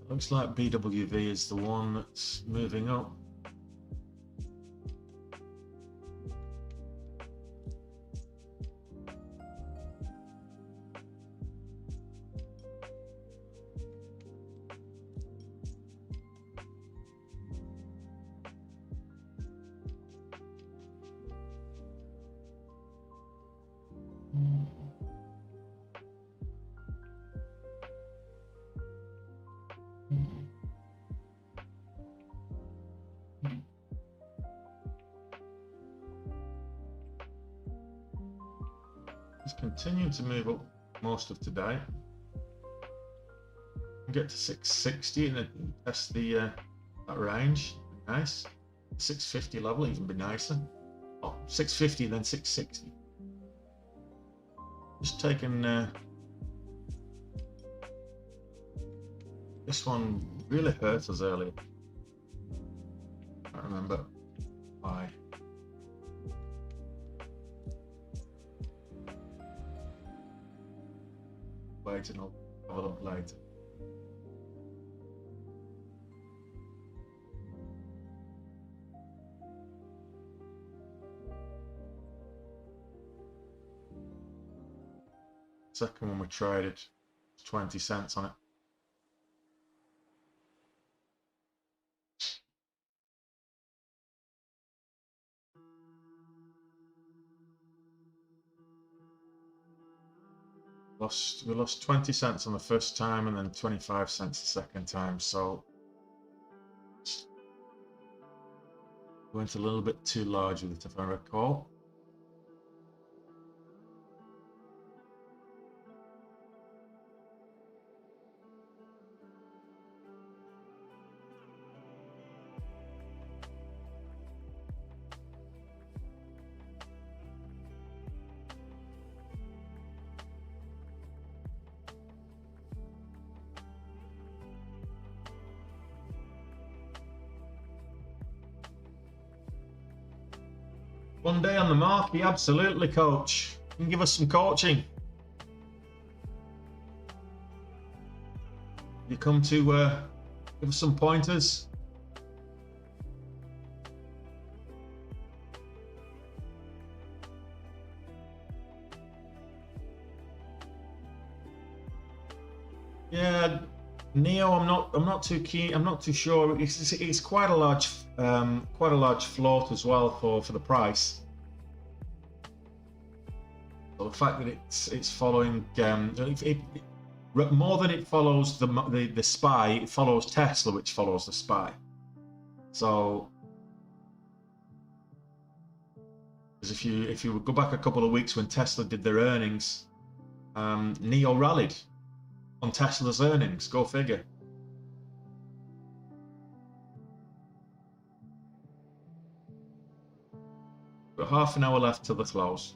Looks like BWV is the one that's moving up. It's continuing to move up most of today. Get to 660 and then test the that range. Nice. 650 level even be nicer. Oh, 650 and then 660. Just taking this one really hurt us earlier. I can't remember why. Wait and I'll have a look later. Second one we tried it, 20 cents on it. We lost 20 cents on the first time and then 25 cents the second time, so went a little bit too large with it if I recall. One day on the market, absolutely, coach. You can give us some coaching. You come to give us some pointers. Yeah, Neo, I'm not too keen. I'm not too sure. It's quite a large float as well for the price. So the fact that it's following more than it follows the SPY, it follows Tesla, which follows the SPY. So, because if you go back a couple of weeks when Tesla did their earnings, Neo rallied on Tesla's earnings. Go figure. Got half an hour left till the close.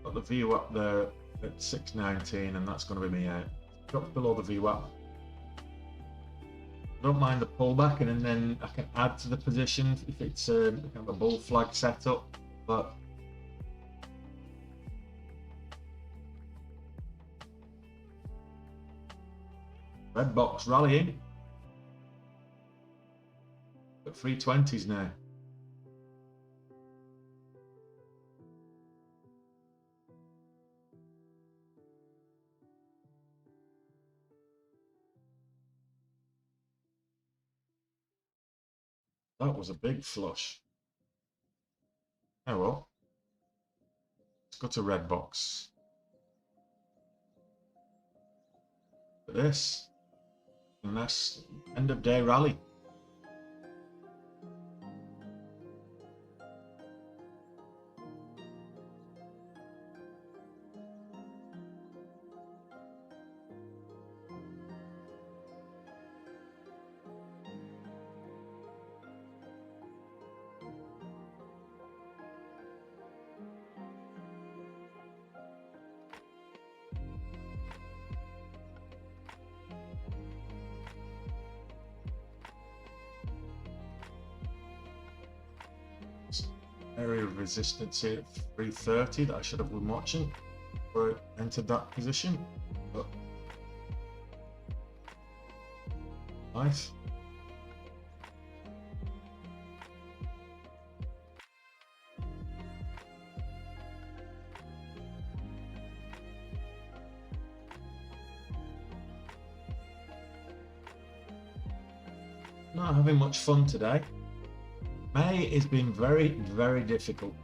Got the VWAP there at 619, and that's going to be me out. Drops below the VWAP. I don't mind the pullback, and then I can add to the position if it's kind of a bull flag setup. But red box rallying at 320s now. That was a big flush. Oh well. Let's go to red box. Look at this. And that's end of day rally. Area of resistance here at 330 that I should have been watching before I entered that position. But nice. Not having much fun today. May has been very, very difficult.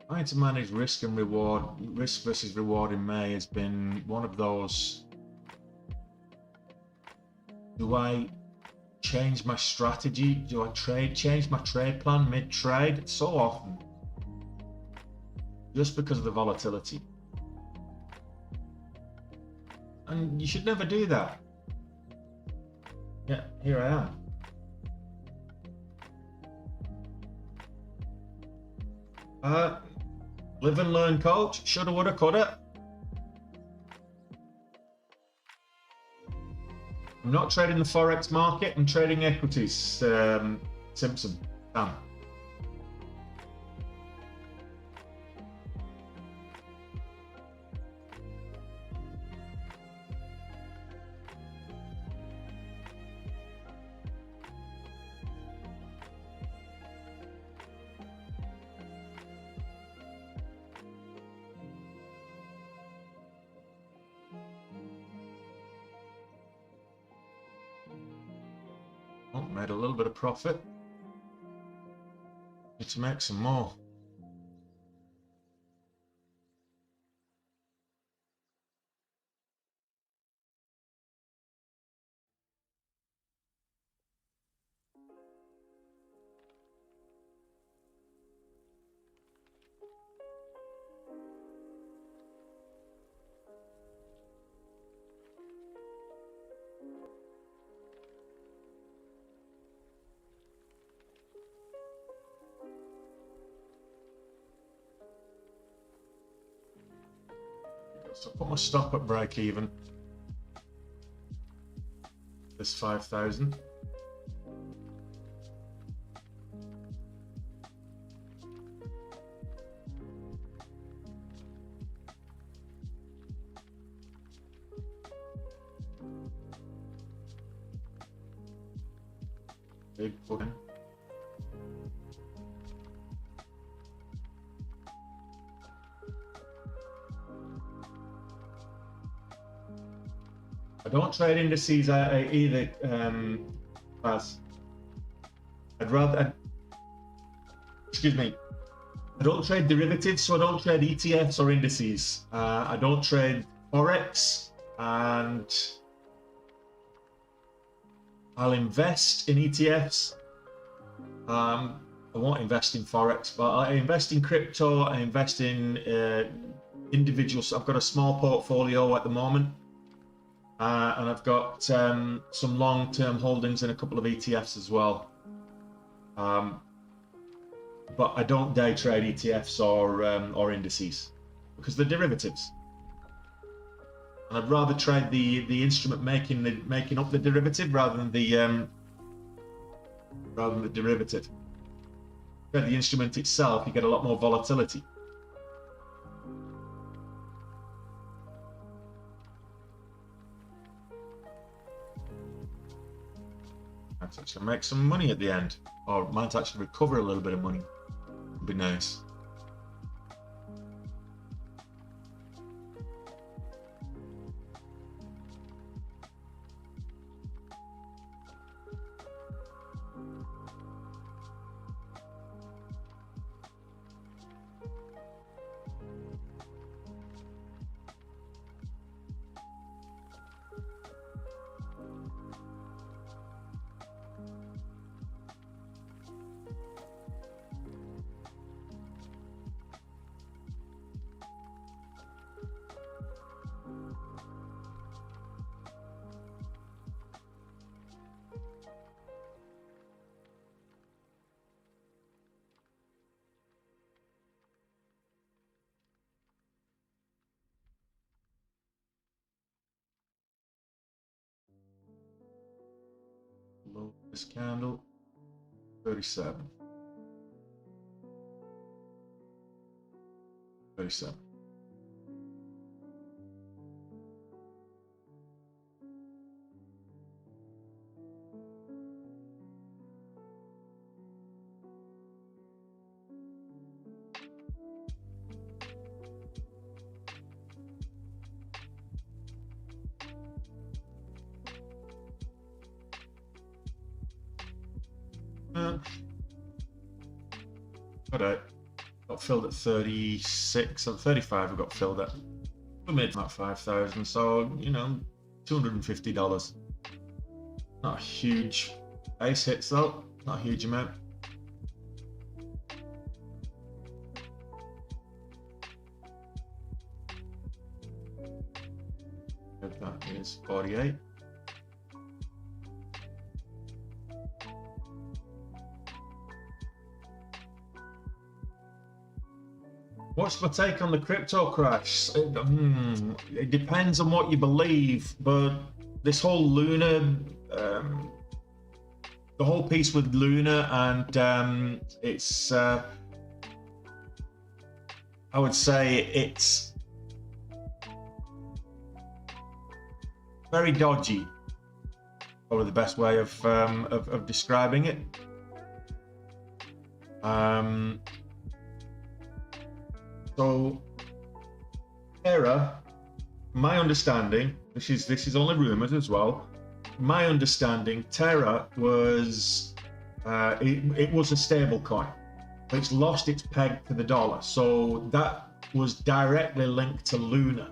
Trying to manage risk and reward, risk versus reward in May has been one of those. Do I change my strategy? Do I change my trade plan mid-trade? So often. Just because of the volatility. And you should never do that. Yeah, here I am. Live and learn, coach. Shoulda, woulda, coulda. I'm not trading the Forex market. I'm trading equities. Simpson. Damn. Oh, made a little bit of profit. Need to make some more. So put my stop at break even. This 5,000. Big button. I don't trade indices either, Baz. I'd rather, excuse me, I don't trade derivatives, so I don't trade ETFs or indices. I don't trade Forex, and I'll invest in ETFs. I won't invest in Forex, but I invest in crypto, I invest in individuals. I've got a small portfolio at the moment. And I've got some long-term holdings in a couple of ETFs as well. But I don't day trade ETFs or indices because they're derivatives. And I'd rather trade the instrument making up the derivative rather than the derivative. Trade the instrument itself, you get a lot more volatility. Might actually make some money at the end, or might actually recover a little bit of money. Would be nice. This candle, 37. 37. Got filled at 36 or 35. We got filled at. We made about 5,000, so you know, $250. Not a huge base hits though. Not a huge amount. That is 48. What's my take on the crypto crash? It depends on what you believe, but this whole Luna, the whole piece with Luna, and it's, I would say it's very dodgy. Probably the best way of describing it. So Terra, my understanding, this is only rumours as well. My understanding, Terra was it was a stable coin. It's lost its peg to the dollar, so that was directly linked to Luna.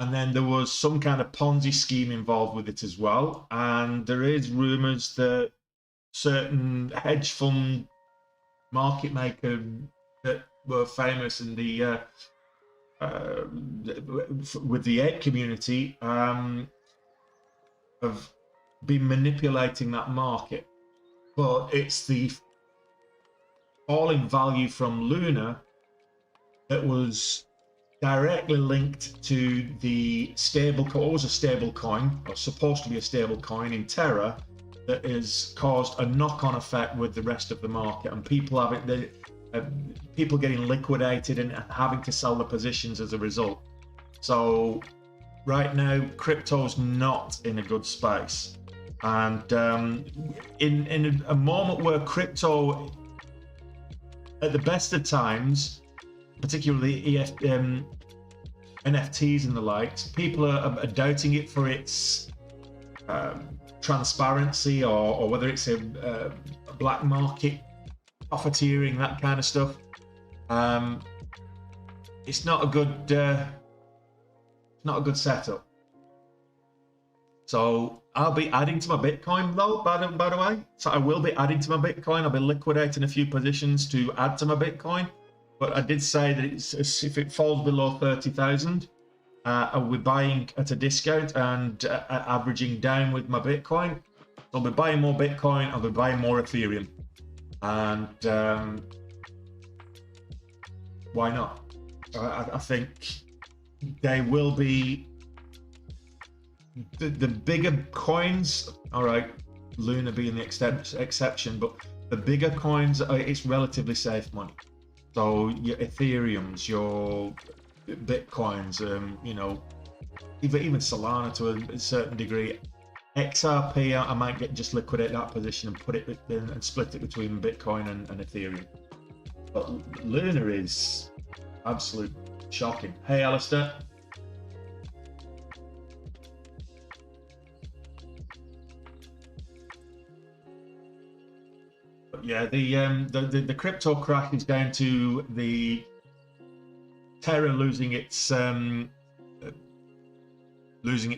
And then there was some kind of Ponzi scheme involved with it as well. And there is rumours that certain hedge fund market maker that were famous in the with the ape community have been manipulating that market. But it's the falling value from Luna that was directly linked to the stable coin. What was a stable coin, or supposed to be a stable coin in Terra, that has caused a knock-on effect with the rest of the market, and people have it. People getting liquidated and having to sell the positions as a result. So right now, crypto's not in a good space, and in a moment where crypto, at the best of times, particularly NFTs and the likes, people are doubting it for its transparency, or whether it's a black market profiteering, that kind of stuff. It's not a good setup. So I'll be adding to my Bitcoin though, by the way. So I will be adding to my Bitcoin. I'll be liquidating a few positions to add to my Bitcoin. But I did say that if it falls below 30,000, I'll be buying at a discount and averaging down with my Bitcoin. I'll be buying more Bitcoin. I'll be buying more Ethereum. And why not? I think they will be the bigger coins. All right, Luna being the exception, but the bigger coins, it's relatively safe money. So your Ethereums, your Bitcoins, you know, even Solana to a certain degree. XRP, I might just liquidate that position and put it in and split it between Bitcoin and Ethereum. But Luna is absolute shocking. Hey, Alistair. But yeah, the crypto crash is down to the Terra losing its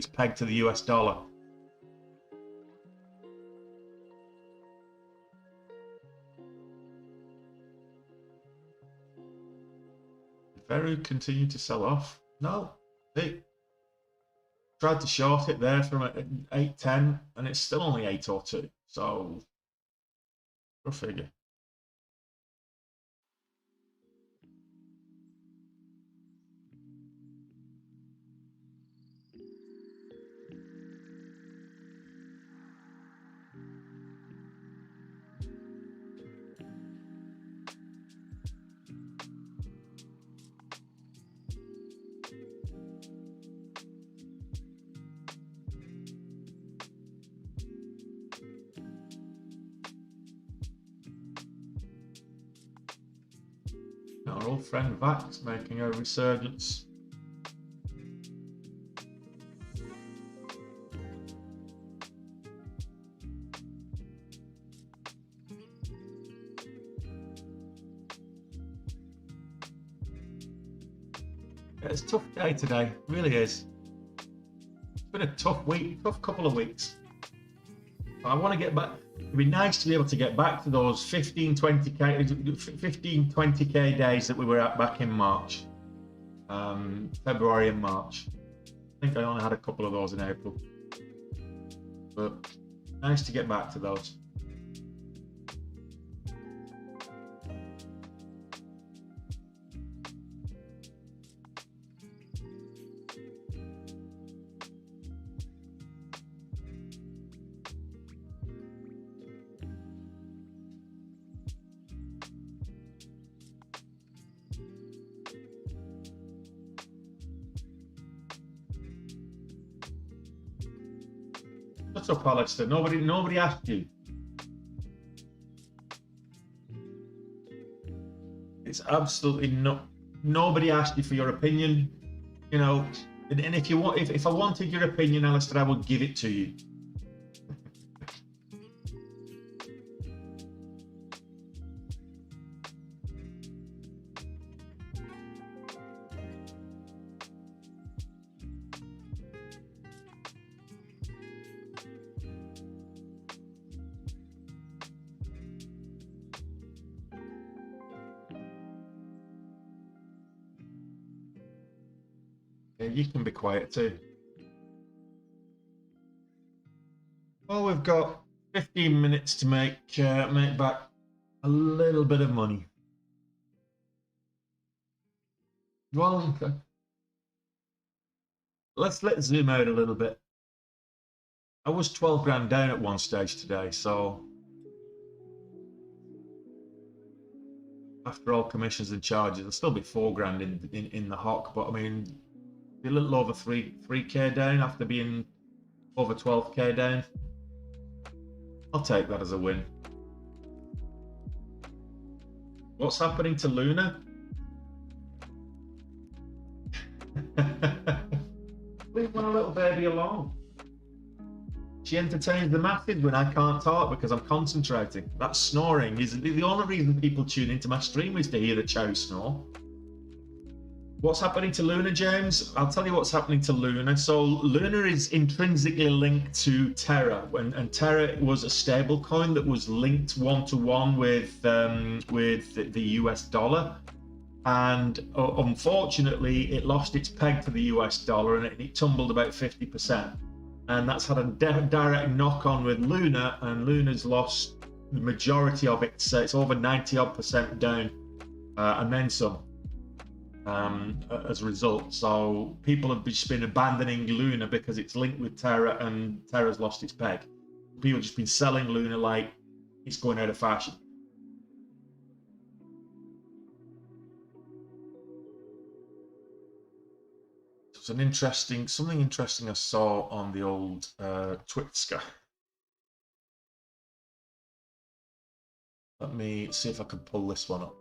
peg to the US dollar. Veru continued to sell off. No, they tried to short it there from 810, and it's still only 802. So, go figure. Our old friend Vax making a resurgence. It's a tough day today, it really is. It's been a tough week, tough couple of weeks. But I want to get back. It'd be nice to be able to get back to those 15, 20k days that we were at back in March, February and March. I think I only had a couple of those in April, but nice to get back to those. What's up, Alistair? Nobody asked you. It's absolutely nobody asked you for your opinion, you know. And if you want, if I wanted your opinion, Alistair, I would give it to you. You can be quiet too. Well, we've got 15 minutes to make back a little bit of money. Well, let's zoom out a little bit. I was 12 grand down at one stage today, so after all commissions and charges, it'll still be 4 grand in the hock, but I mean, a little over 3k down after being over 12k down. I'll take that as a win. What's happening to Luna? Leave my little baby alone. She entertains the masses when I can't talk because I'm concentrating. That snoring is the only reason people tune into my stream, is to hear the chow snore. What's happening to Luna, James? I'll tell you what's happening to Luna. So Luna is intrinsically linked to Terra, and Terra was a stable coin that was linked one-to-one with the US dollar. And unfortunately, it lost its peg to the US dollar, and it tumbled about 50%. And that's had a direct knock-on with Luna, and Luna's lost the majority of it. So it's over 90% down, and then some. As a result, so people have just been abandoning Luna because it's linked with Terra, and Terra's lost its peg. People have just been selling Luna like it's going out of fashion. It's something interesting I saw on the old Twitska. Let me see if I can pull this one up.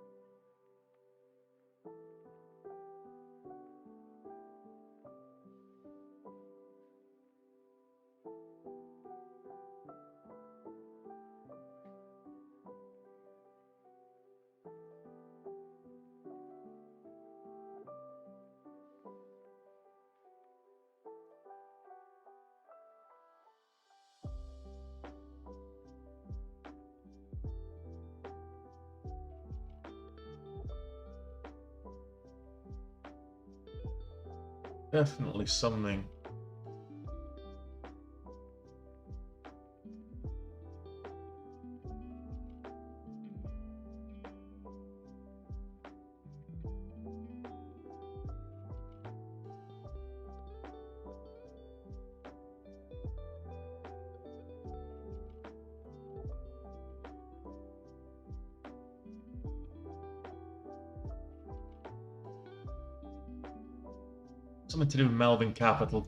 Definitely something. Something to do with Melvin Capital.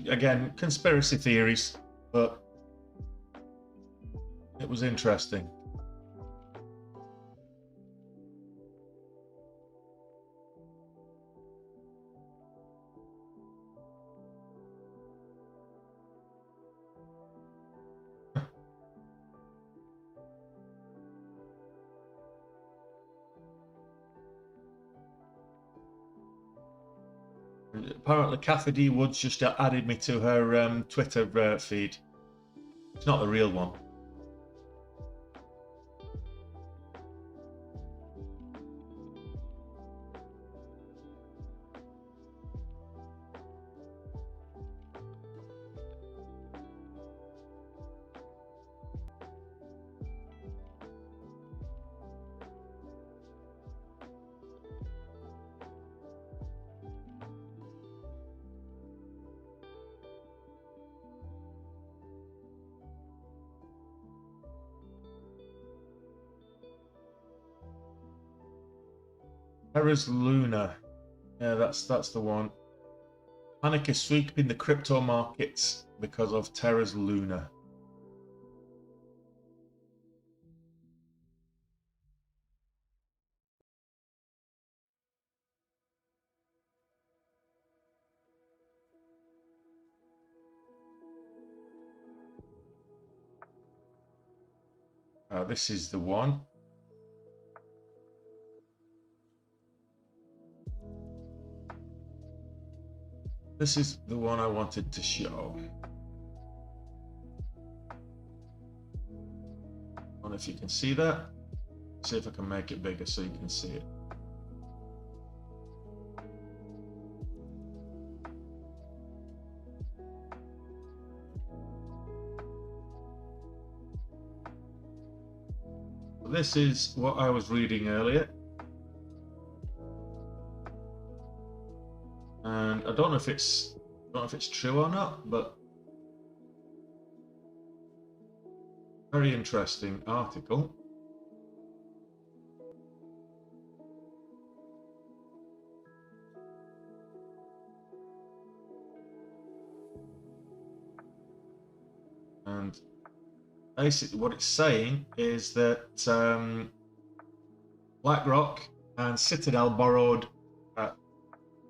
Again, conspiracy theories, but it was interesting. Apparently, Kathy D. Woods just added me to her Twitter feed. It's not the real one. Terra's Luna. Yeah, that's the one. Panic is sweeping the crypto markets because of Terra's Luna. This is the one. This is the one I wanted to show. I don't know if you can see that. See if I can make it bigger so you can see it. This is what I was reading earlier. And I don't know if it's true or not, but very interesting article. And basically what it's saying is that BlackRock and Citadel borrowed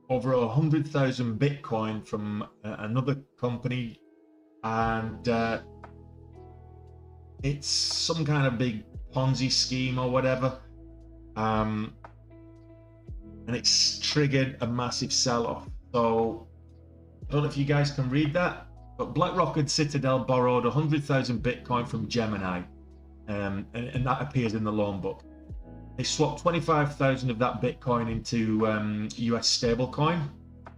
over 100,000 Bitcoin from another company, and it's some kind of big Ponzi scheme or whatever, and it's triggered a massive sell-off. So I don't know if you guys can read that, but BlackRock and Citadel borrowed 100,000 Bitcoin from Gemini, and that appears in the loan book. They swapped 25,000 of that Bitcoin into US stablecoin.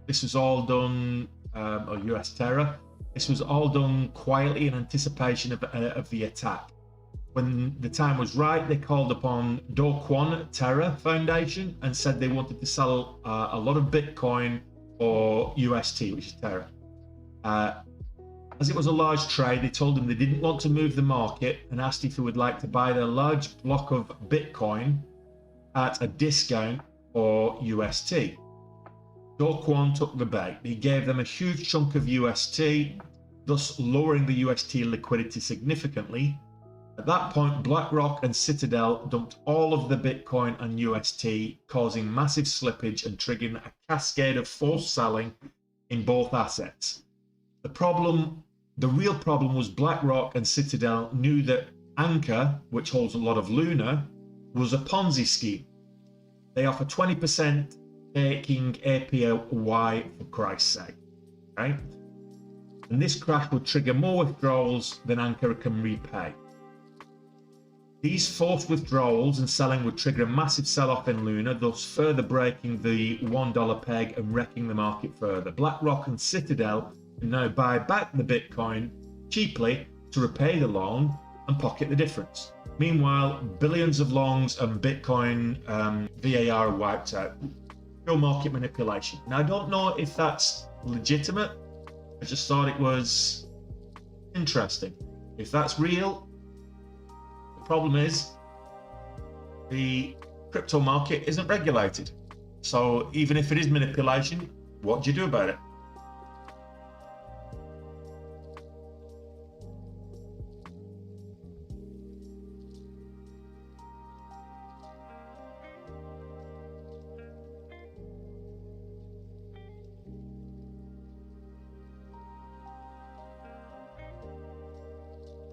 This was all done, or US Terra. This was all done quietly in anticipation of the attack. When the time was right, they called upon Do Kwon Terra Foundation and said they wanted to sell a lot of Bitcoin for UST, which is Terra. As it was a large trade, they told him they didn't want to move the market and asked if he would like to buy their large block of Bitcoin at a discount for UST. Do Kwon took the bait. He gave them a huge chunk of UST, thus lowering the UST liquidity significantly. At that point, BlackRock and Citadel dumped all of the Bitcoin and UST, causing massive slippage and triggering a cascade of forced selling in both assets. The real problem was BlackRock and Citadel knew that Anchor, which holds a lot of Luna, was a Ponzi scheme. They offer 20% taking APY for Christ's sake, right? And this crash would trigger more withdrawals than Anchor can repay. These forced withdrawals and selling would trigger a massive sell-off in Luna, thus further breaking the $1 peg and wrecking the market further. BlackRock and Citadel can now buy back the Bitcoin cheaply to repay the loan and pocket the difference. Meanwhile, billions of longs and Bitcoin VAR wiped out. Pure market manipulation. Now, I don't know if that's legitimate. I just thought it was interesting. If that's real, the problem is the crypto market isn't regulated. So even if it is manipulation, what do you do about it?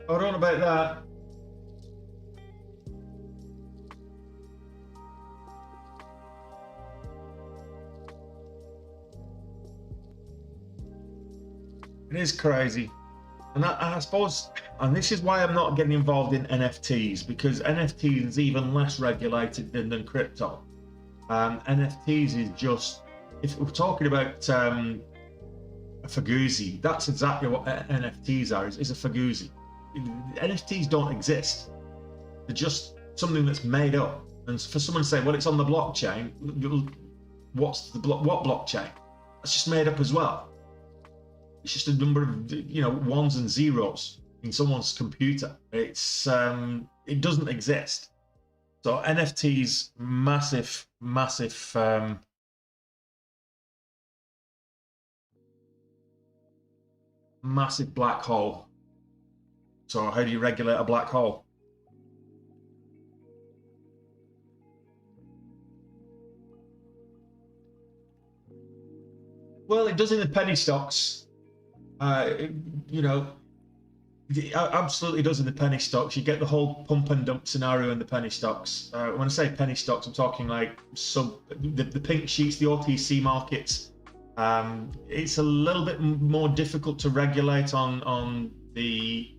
I don't know about that. It is crazy. And I suppose, and this is why I'm not getting involved in NFTs, because NFTs is even less regulated than crypto. NFTs is just, if we're talking about a Faguzi, that's exactly what NFTs are, is a Faguzi. NFTs don't exist. They're just something that's made up. And for someone to say, well, it's on the blockchain, what blockchain? That's just made up as well. It's just a number of ones and zeros in someone's computer. It's it doesn't exist. So NFTs, massive black hole. So how do you regulate a black hole? Well, it does in the penny stocks. It absolutely does in the penny stocks. You get the whole pump and dump scenario in the penny stocks. When I say penny stocks, I'm talking like the pink sheets, the OTC markets. It's a little bit more difficult to regulate on the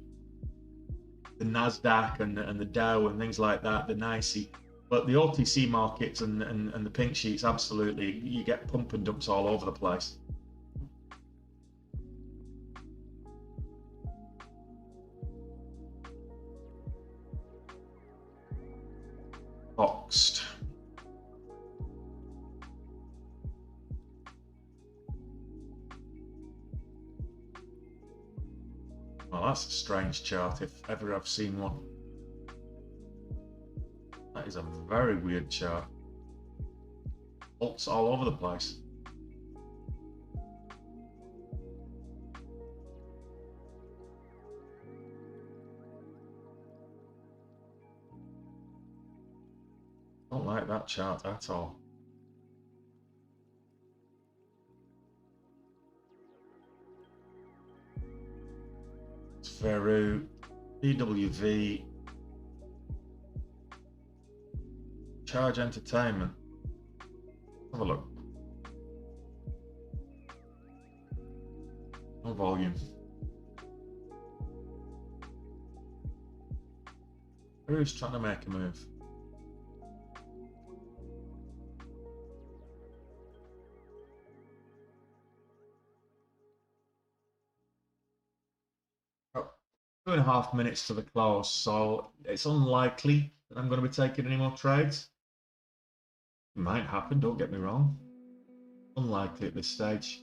Nasdaq and the Dow and things like that, the NYSE. But the OTC markets and the pink sheets, absolutely, you get pump and dumps all over the place. Boxed. Well, that's a strange chart if ever I've seen one. That is a very weird chart. Bolts all over the place. Don't like that chart at all. It's Veru, EWV, Charge Entertainment. Have a look. No volume. Who's trying to make a move? Oh, 2.5 minutes to the close, so it's unlikely that I'm going to be taking any more trades. It might happen, don't get me wrong. Unlikely at this stage.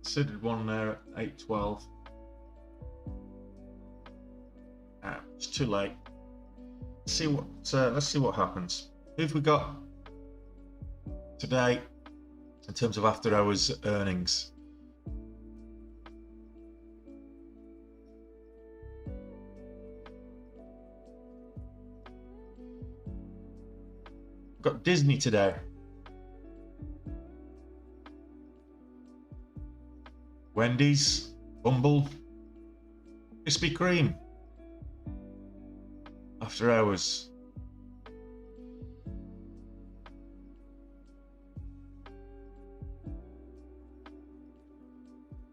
Considered one there at 812. It's too late. Let's see what happens. Who have we got today in terms of after hours earnings? We've got Disney today. Wendy's, Bumble, Krispy Kreme. After hours.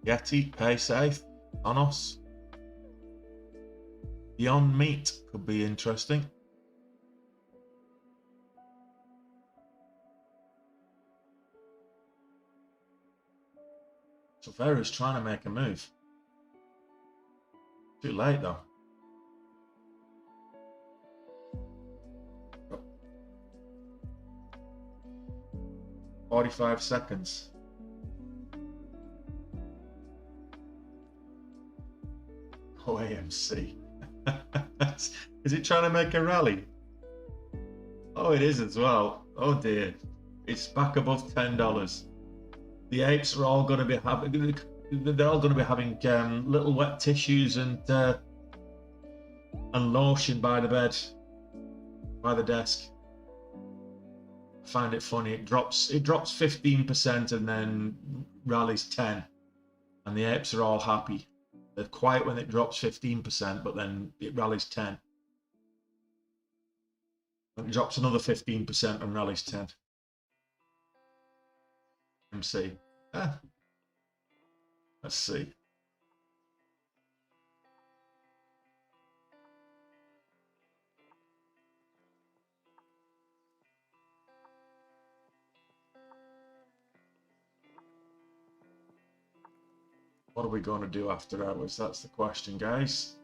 Yeti, PaySafe, Anos. Beyond Meat could be interesting. So Veru's trying to make a move. Too late though. Got 45 seconds. Oh, AMC. Is it trying to make a rally? Oh, it is as well. Oh dear. It's back above $10. The apes are all going to be having. They're all going to be having little wet tissues and lotion by the bed. by the desk. I find it funny. It drops 15% and then rallies 10, and the apes are all happy. They're quiet when it drops 15%, but then it rallies 10. And it drops another 15% and rallies 10. MC. Let's see. What are we going to do after hours? That's the question, guys.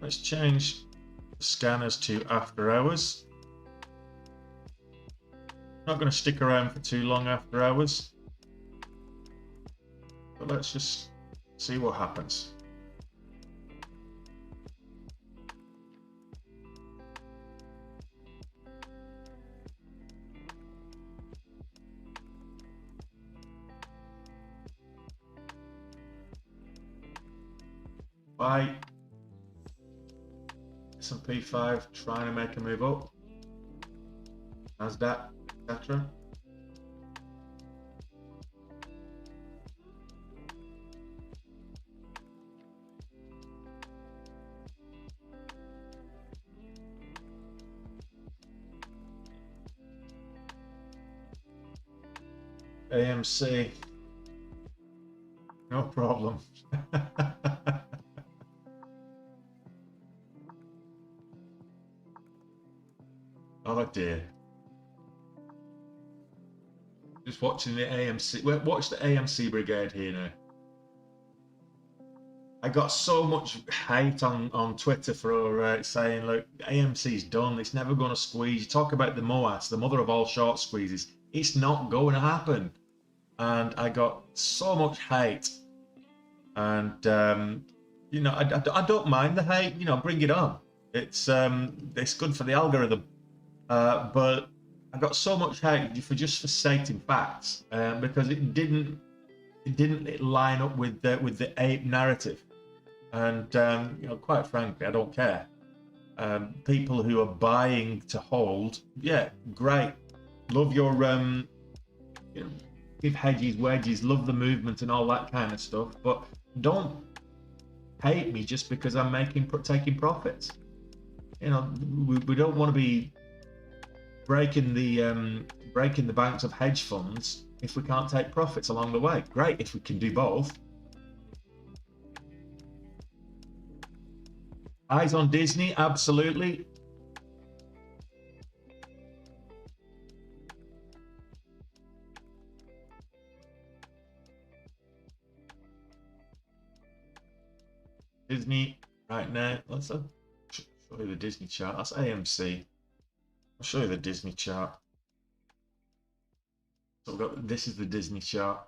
Let's change the scanners to after hours. Not going to stick around for too long after hours, but let's just see what happens. Bye. S&P 5 trying to make a move up. Nasdaq, etc. AMC, no problem. Oh dear. Just watching the AMC. Watch the AMC brigade here now. I got so much hate on Twitter for saying, look, AMC's done. It's never going to squeeze. You talk about the MOAS, the mother of all short squeezes. It's not going to happen. And I got so much hate. And, you know, I don't mind the hate. You know, bring it on. It's good for the algorithm. But I got so much hate for stating facts because it didn't line up with the ape narrative, and you know, quite frankly, I don't care. People who are buying to hold, yeah, great, love your you know, give hedges, wedges, love the movement and all that kind of stuff, but don't hate me just because I'm taking profits. You know, we don't want to be breaking the banks of hedge funds if we can't take profits along the way. Great if we can do both. Eyes on Disney, absolutely. Disney right now. Let's show you the Disney chart. That's AMC. I'll show you the Disney chart. So we've got, this is the Disney chart.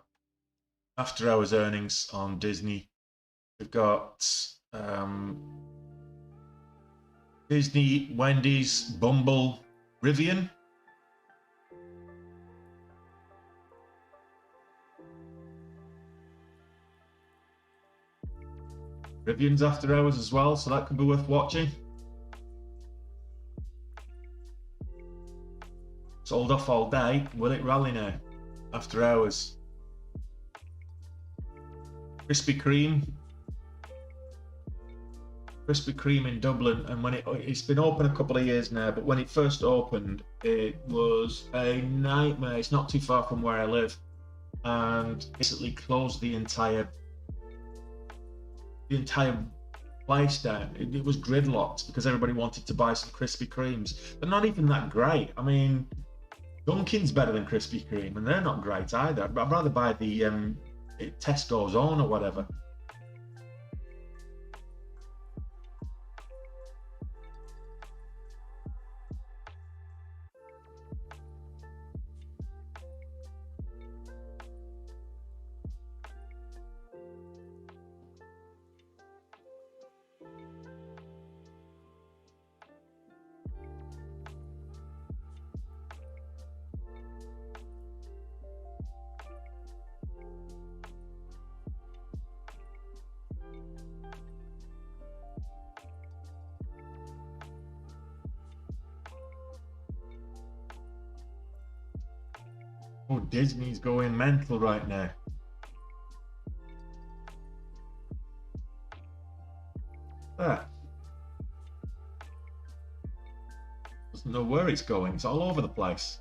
After hours earnings on Disney. We've got Disney, Wendy's, Bumble, Rivian. Rivian's after hours as well, so that could be worth watching. Sold off all day. Will it rally now? After hours. Krispy Kreme. Krispy Kreme in Dublin, and when it's been open a couple of years now, but when it first opened, it was a nightmare. It's not too far from where I live, and basically closed the entire place down. It was gridlocked because everybody wanted to buy some Krispy Kremes. They're not even that great. I mean, Dunkin's better than Krispy Kreme, and they're not great either. I'd rather buy the Tesco's own or whatever. Oh, Disney's going mental right now. That. Doesn't know where it's going. It's all over the place.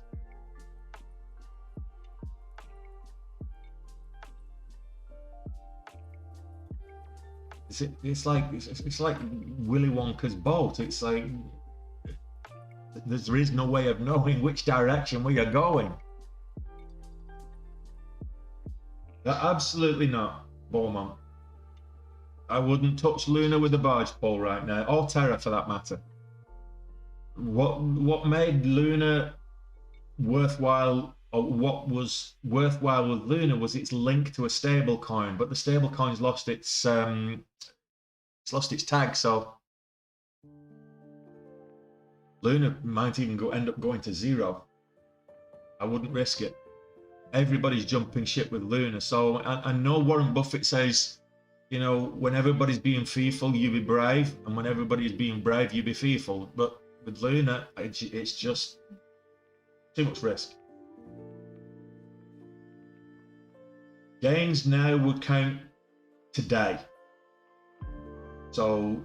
It's like Willy Wonka's boat. It's like there is no way of knowing which direction we are going. Absolutely not, Beaumont. I wouldn't touch Luna with a barge pole right now, or Terra for that matter. What made Luna worthwhile, or what was worthwhile with Luna, was its link to a stable coin, but the stable coin's lost its tag, so Luna might even end up going to zero. I wouldn't risk it. Everybody's jumping ship with Luna, so I know Warren Buffett says, you know, when everybody's being fearful, you be brave, and when everybody's being brave, you be fearful. But with Luna, it's just too much risk. Gains now would count today. So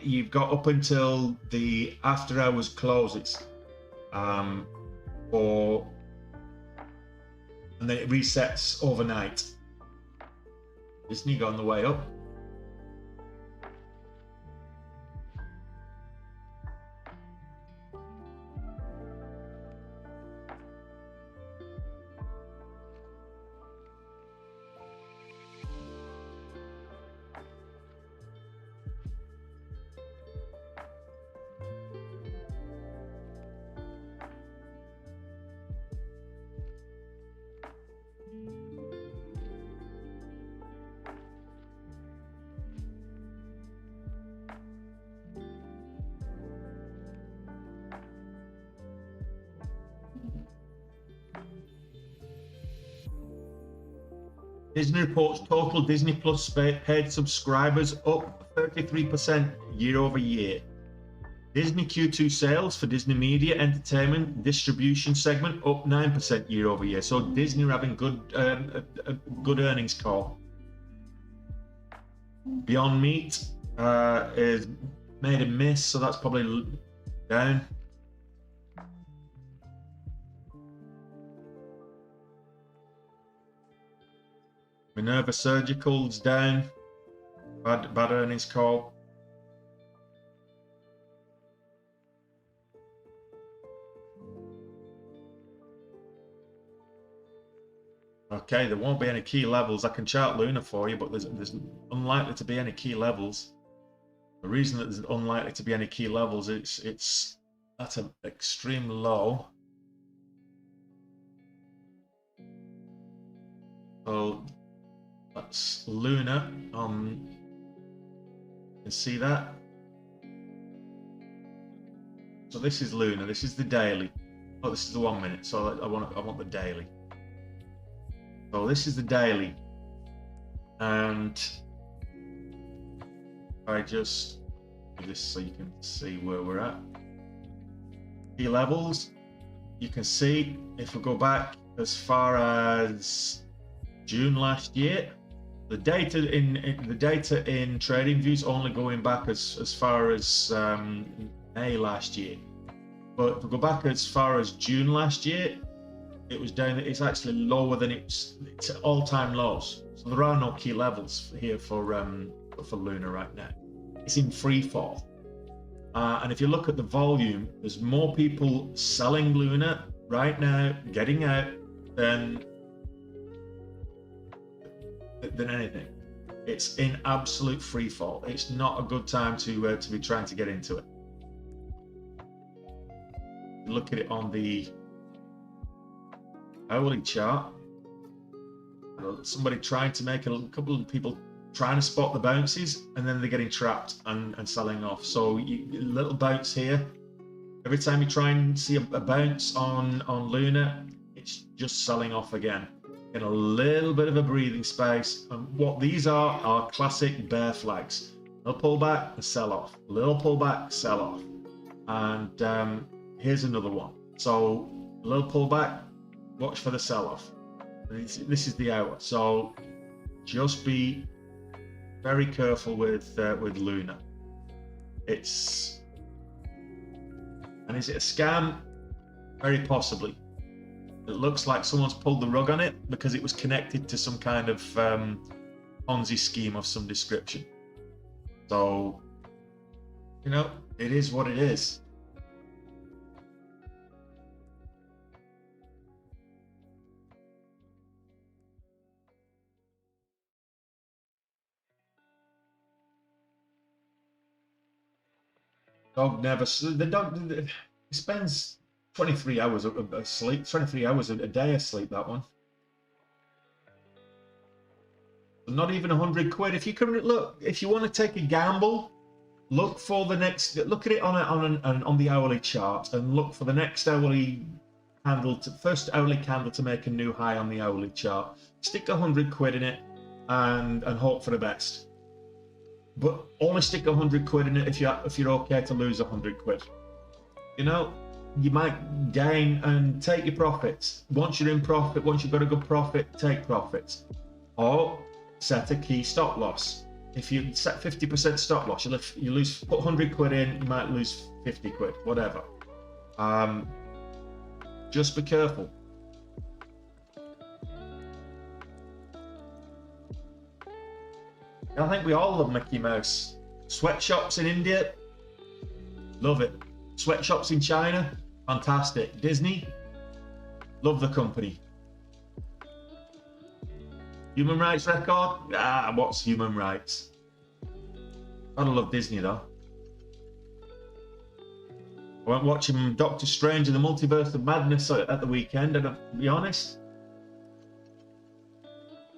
you've got up until the after hours closes, and then it resets overnight. Disney got on the way up. Disney reports total Disney Plus paid subscribers up 33% year over year. Disney Q2 sales for Disney Media Entertainment Distribution segment up 9% year over year. So Disney are having a good earnings call. Beyond Meat is made a miss, so that's probably down. Minerva Surgical's down. Bad earnings call. Okay, there won't be any key levels. I can chart Luna for you, but there's unlikely to be any key levels. The reason that there's unlikely to be any key levels, it's at an extreme low. So that's Luna. You can see that. So this is Luna. This is the daily. Oh, this is the 1 minute. So I want the daily. So this is the daily, and I just do this so you can see where we're at. Key levels. You can see if we go back as far as June last year, the data in TradingView is only going back as far as May last year. But if we go back as far as June last year, it was down. It's actually lower than it's all-time lows. So there are no key levels here for Luna right now. It's in free fall. And if you look at the volume, there's more people selling Luna right now, getting out, than anything. It's in absolute free fall. It's not a good time to be trying to get into it. Look at it on the hourly chart. Somebody trying to make a couple of people trying to spot the bounces, and then they're getting trapped and selling off. So a little bounce here. Every time you try and see a bounce on Luna, it's just selling off again. In a little bit of a breathing space. And what these are classic bear flags. Little pullback, a sell off. Little pullback, sell off. And here's another one. So a little pullback, Watch for the sell-off. This is the hour. So just be very careful with Luna. Is it a scam? Very possibly. It looks like someone's pulled the rug on it because it was connected to some kind of Ponzi scheme of some description. So, it is what it is. The dog spends 23 hours asleep, 23 hours a day asleep, that one. Not even 100 quid. If you can look, if you want to take a gamble, look for the next, look at it on the hourly chart and look for the next first hourly candle to make a new high on the hourly chart. Stick 100 quid in it and hope for the best. But only stick 100 quid in it if you're okay to lose 100 quid. You might gain and take your profits. Once you're in profit, once you've got a good profit, take profits. Or set a key stop loss. If you set 50% stop loss, you lose, put 100 quid in, you might lose 50 quid, whatever. Just be careful. I think we all love Mickey Mouse. Sweatshops in India, love it. Sweatshops in China, fantastic. Disney, love the company. Human rights record? What's human rights? Gotta love Disney though. I went watching Doctor Strange in the Multiverse of Madness at the weekend, and to be honest,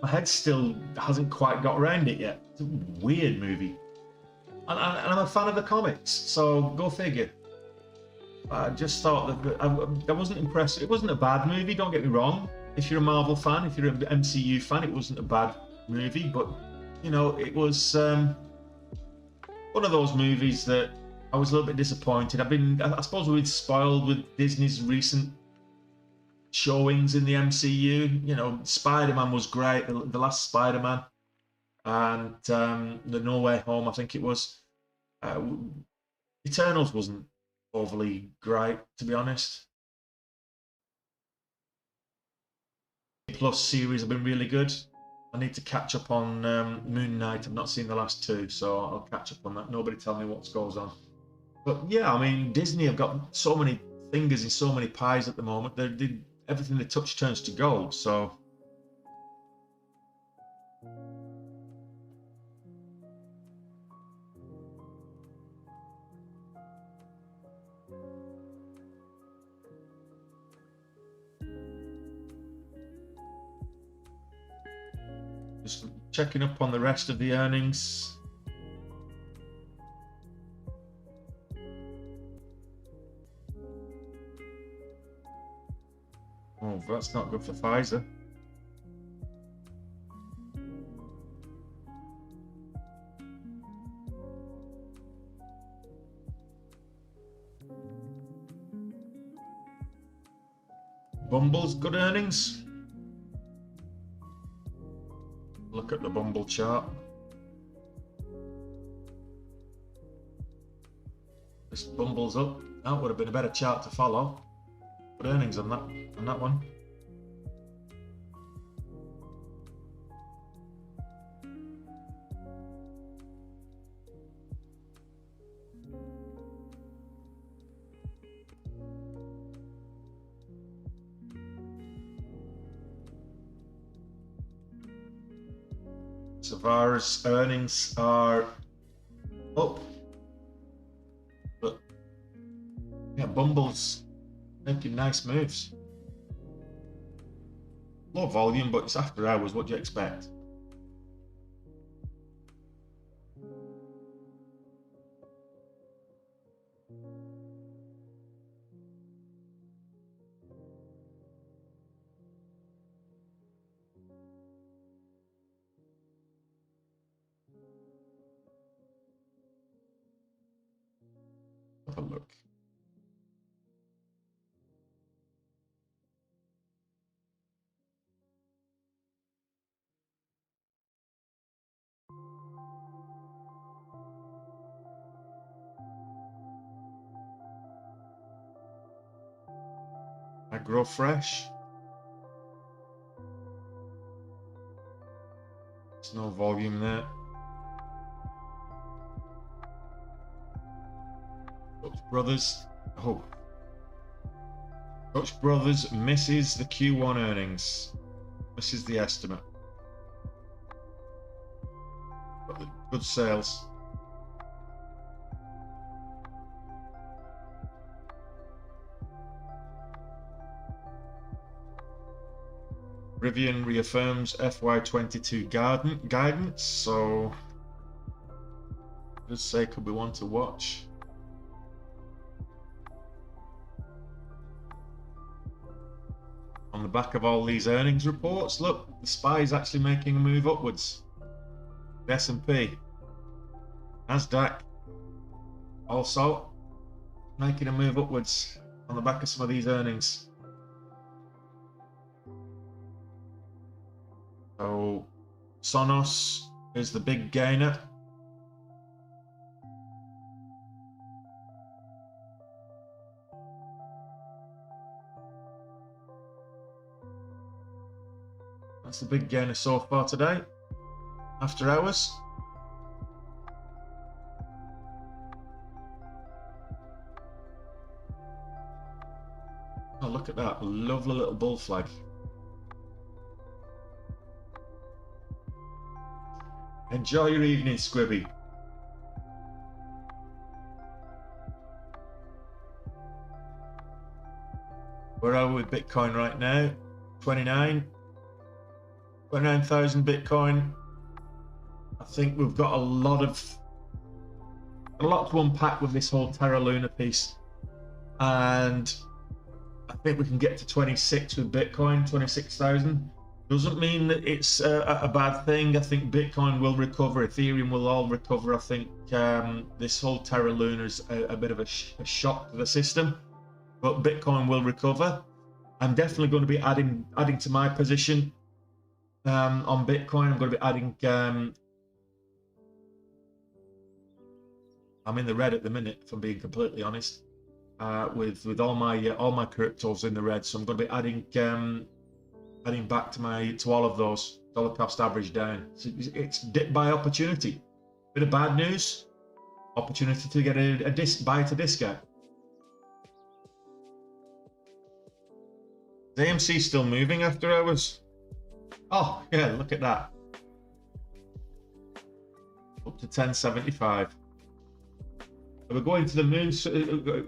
my head still hasn't quite got around it yet. It's a weird movie. And I'm a fan of the comics, so go figure. I just thought that I wasn't impressed. It wasn't a bad movie, don't get me wrong. If you're a Marvel fan, if you're an MCU fan, it wasn't a bad movie, but it was one of those movies that I was a little bit disappointed. I suppose we've been spoiled with Disney's recent showings in the MCU. Spider-Man was great, the last Spider-Man, and the No Way Home, I think it was. Eternals wasn't overly great, to be honest. Plus series have been really good. I need to catch up on Moon Knight. I've not seen the last two, so I'll catch up on that. Nobody tell me what goes on. But yeah, I mean, Disney have got so many fingers in so many pies at the moment. Everything they touch turns to gold, so. Just checking up on the rest of the earnings. Oh, that's not good for Pfizer. Bumble's good earnings. Look at the Bumble chart. This Bumble's up. That would have been a better chart to follow. Good earnings on that one. Savara's earnings are up, but yeah, Bumble's making nice moves. Low volume, but it's after hours. What do you expect? Have a look. Agro Fresh. There's no volume there. Dutch Brothers. Oh. Dutch Brothers misses the Q1 earnings. Misses the estimate. But good sales. Rivian reaffirms FY22 guidance, so just say could be one to watch. On the back of all these earnings reports, look, the SPY is actually making a move upwards. The S&P, Nasdaq, also making a move upwards on the back of some of these earnings. So Sonos is the big gainer. That's the big gainer so far today. After hours. Oh, look at that. Lovely little bull flag. Enjoy your evening, Squibby. Where are we with Bitcoin right now? 29,000 Bitcoin. I think we've got a lot to unpack with this whole Terra Luna piece, and I think we can get to 26 with Bitcoin. 26,000 doesn't mean that it's a bad thing. I think Bitcoin will recover, Ethereum will all recover. I think this whole Terra Luna is a bit of a shock to the system, but Bitcoin will recover. I'm definitely going to be adding to my position on Bitcoin. I'm going to be adding. I'm in the red at the minute, if I'm being completely honest, with all my cryptos in the red. So I'm going to be adding back to all of those. Dollar cost average down. So it's dip buy opportunity. Bit of bad news. Opportunity to get a buy at a discount. Is AMC still moving after hours? Oh yeah, look at that. Up to 1075. Are we going to the moon?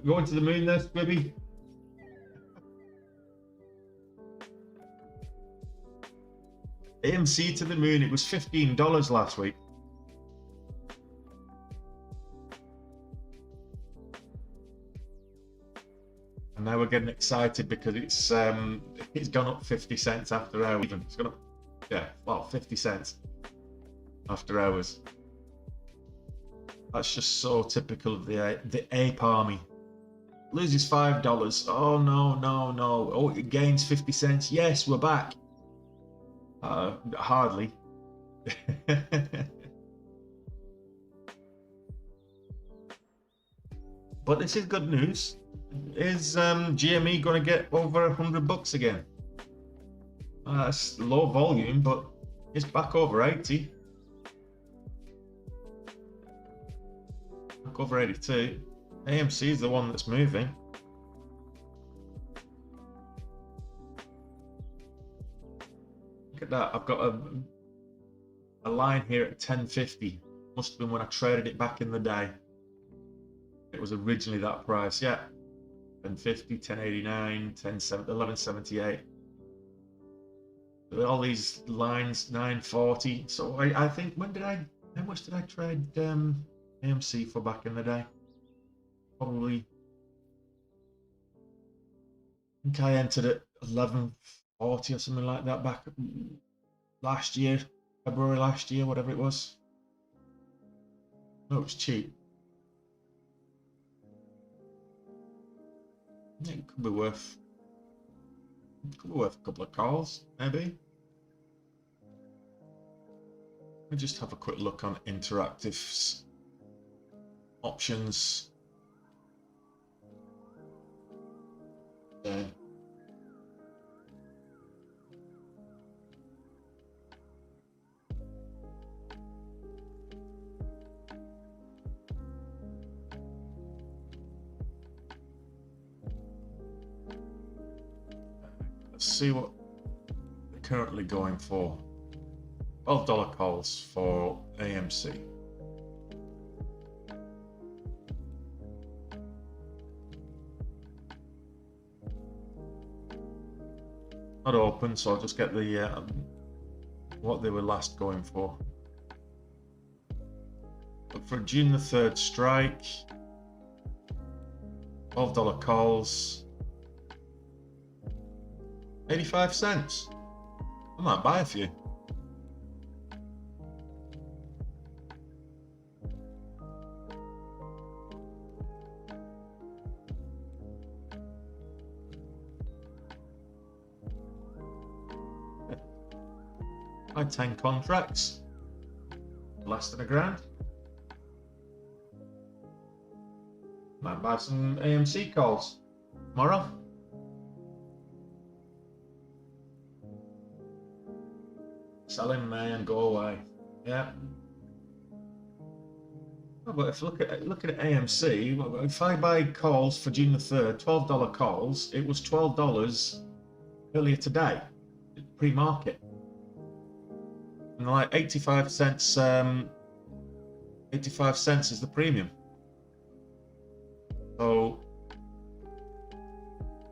Going to the moon there, Squibby? AMC to the moon. It was $15 last week. And now we're getting excited because it's gone up 50 cents after hours. Even it's gone up, yeah, well, 50 cents after hours. That's just so typical of the ape army. Loses $5. Oh no, no, no. Oh, it gains 50 cents. Yes, we're back. Hardly. But this is good news. Is GME going to get over $100 again? That's low volume, but it's back over 80. Back over 82. AMC is the one that's moving. Look at that. I've got a line here at 1050. Must have been when I traded it back in the day. It was originally that price. Yeah. 1050, 1089, 1178. All these lines, 940. So I think, how much did I trade AMC for back in the day? Probably, I think I entered at 1140 or something like that back last year, February last year, whatever it was. No, it was cheap. It could be worth a couple of calls, maybe. Let me just have a quick look on Interactive's options. Let's see what they're currently going for. $12 calls for AMC. Not open, so I'll just get the what they were last going for. But for June the 3rd strike, $12 calls, 85 cents. I might buy a few. Buy 10 contracts, less than $1,000. Might buy some AMC calls tomorrow. Sell in May and go away. Yeah. Oh, but if looking at AMC, if I buy calls for June the 3rd, $12 calls, it was $12 earlier today, pre-market. And like 85 cents, 85 cents is the premium. So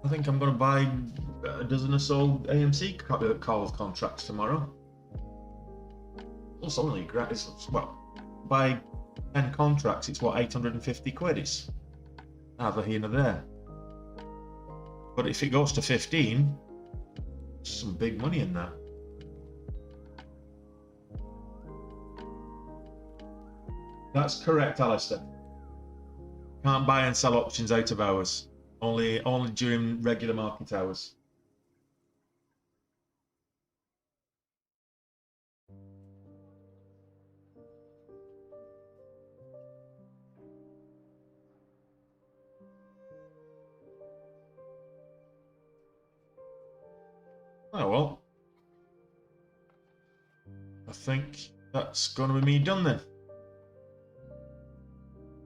I think I'm going to buy a dozen or so AMC calls contracts tomorrow. It's only great. Well, buy 10 contracts, it's what, 850 quid is. Neither here nor there. But if it goes to 15, there's some big money in there. That's correct, Alistair. Can't buy and sell options out of hours. Only during regular market hours. Oh well. I think that's going to be me done then.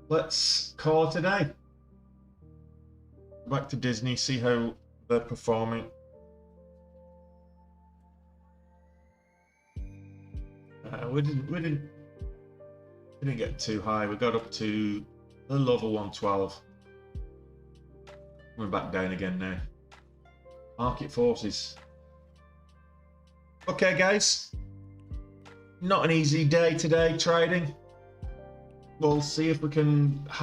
Let's call it a day. Back to Disney, see how they're performing. We didn't get too high. We got up to a little over 112. We're back down again now. Market forces. Okay, guys. Not an easy day today trading. We'll see if we can have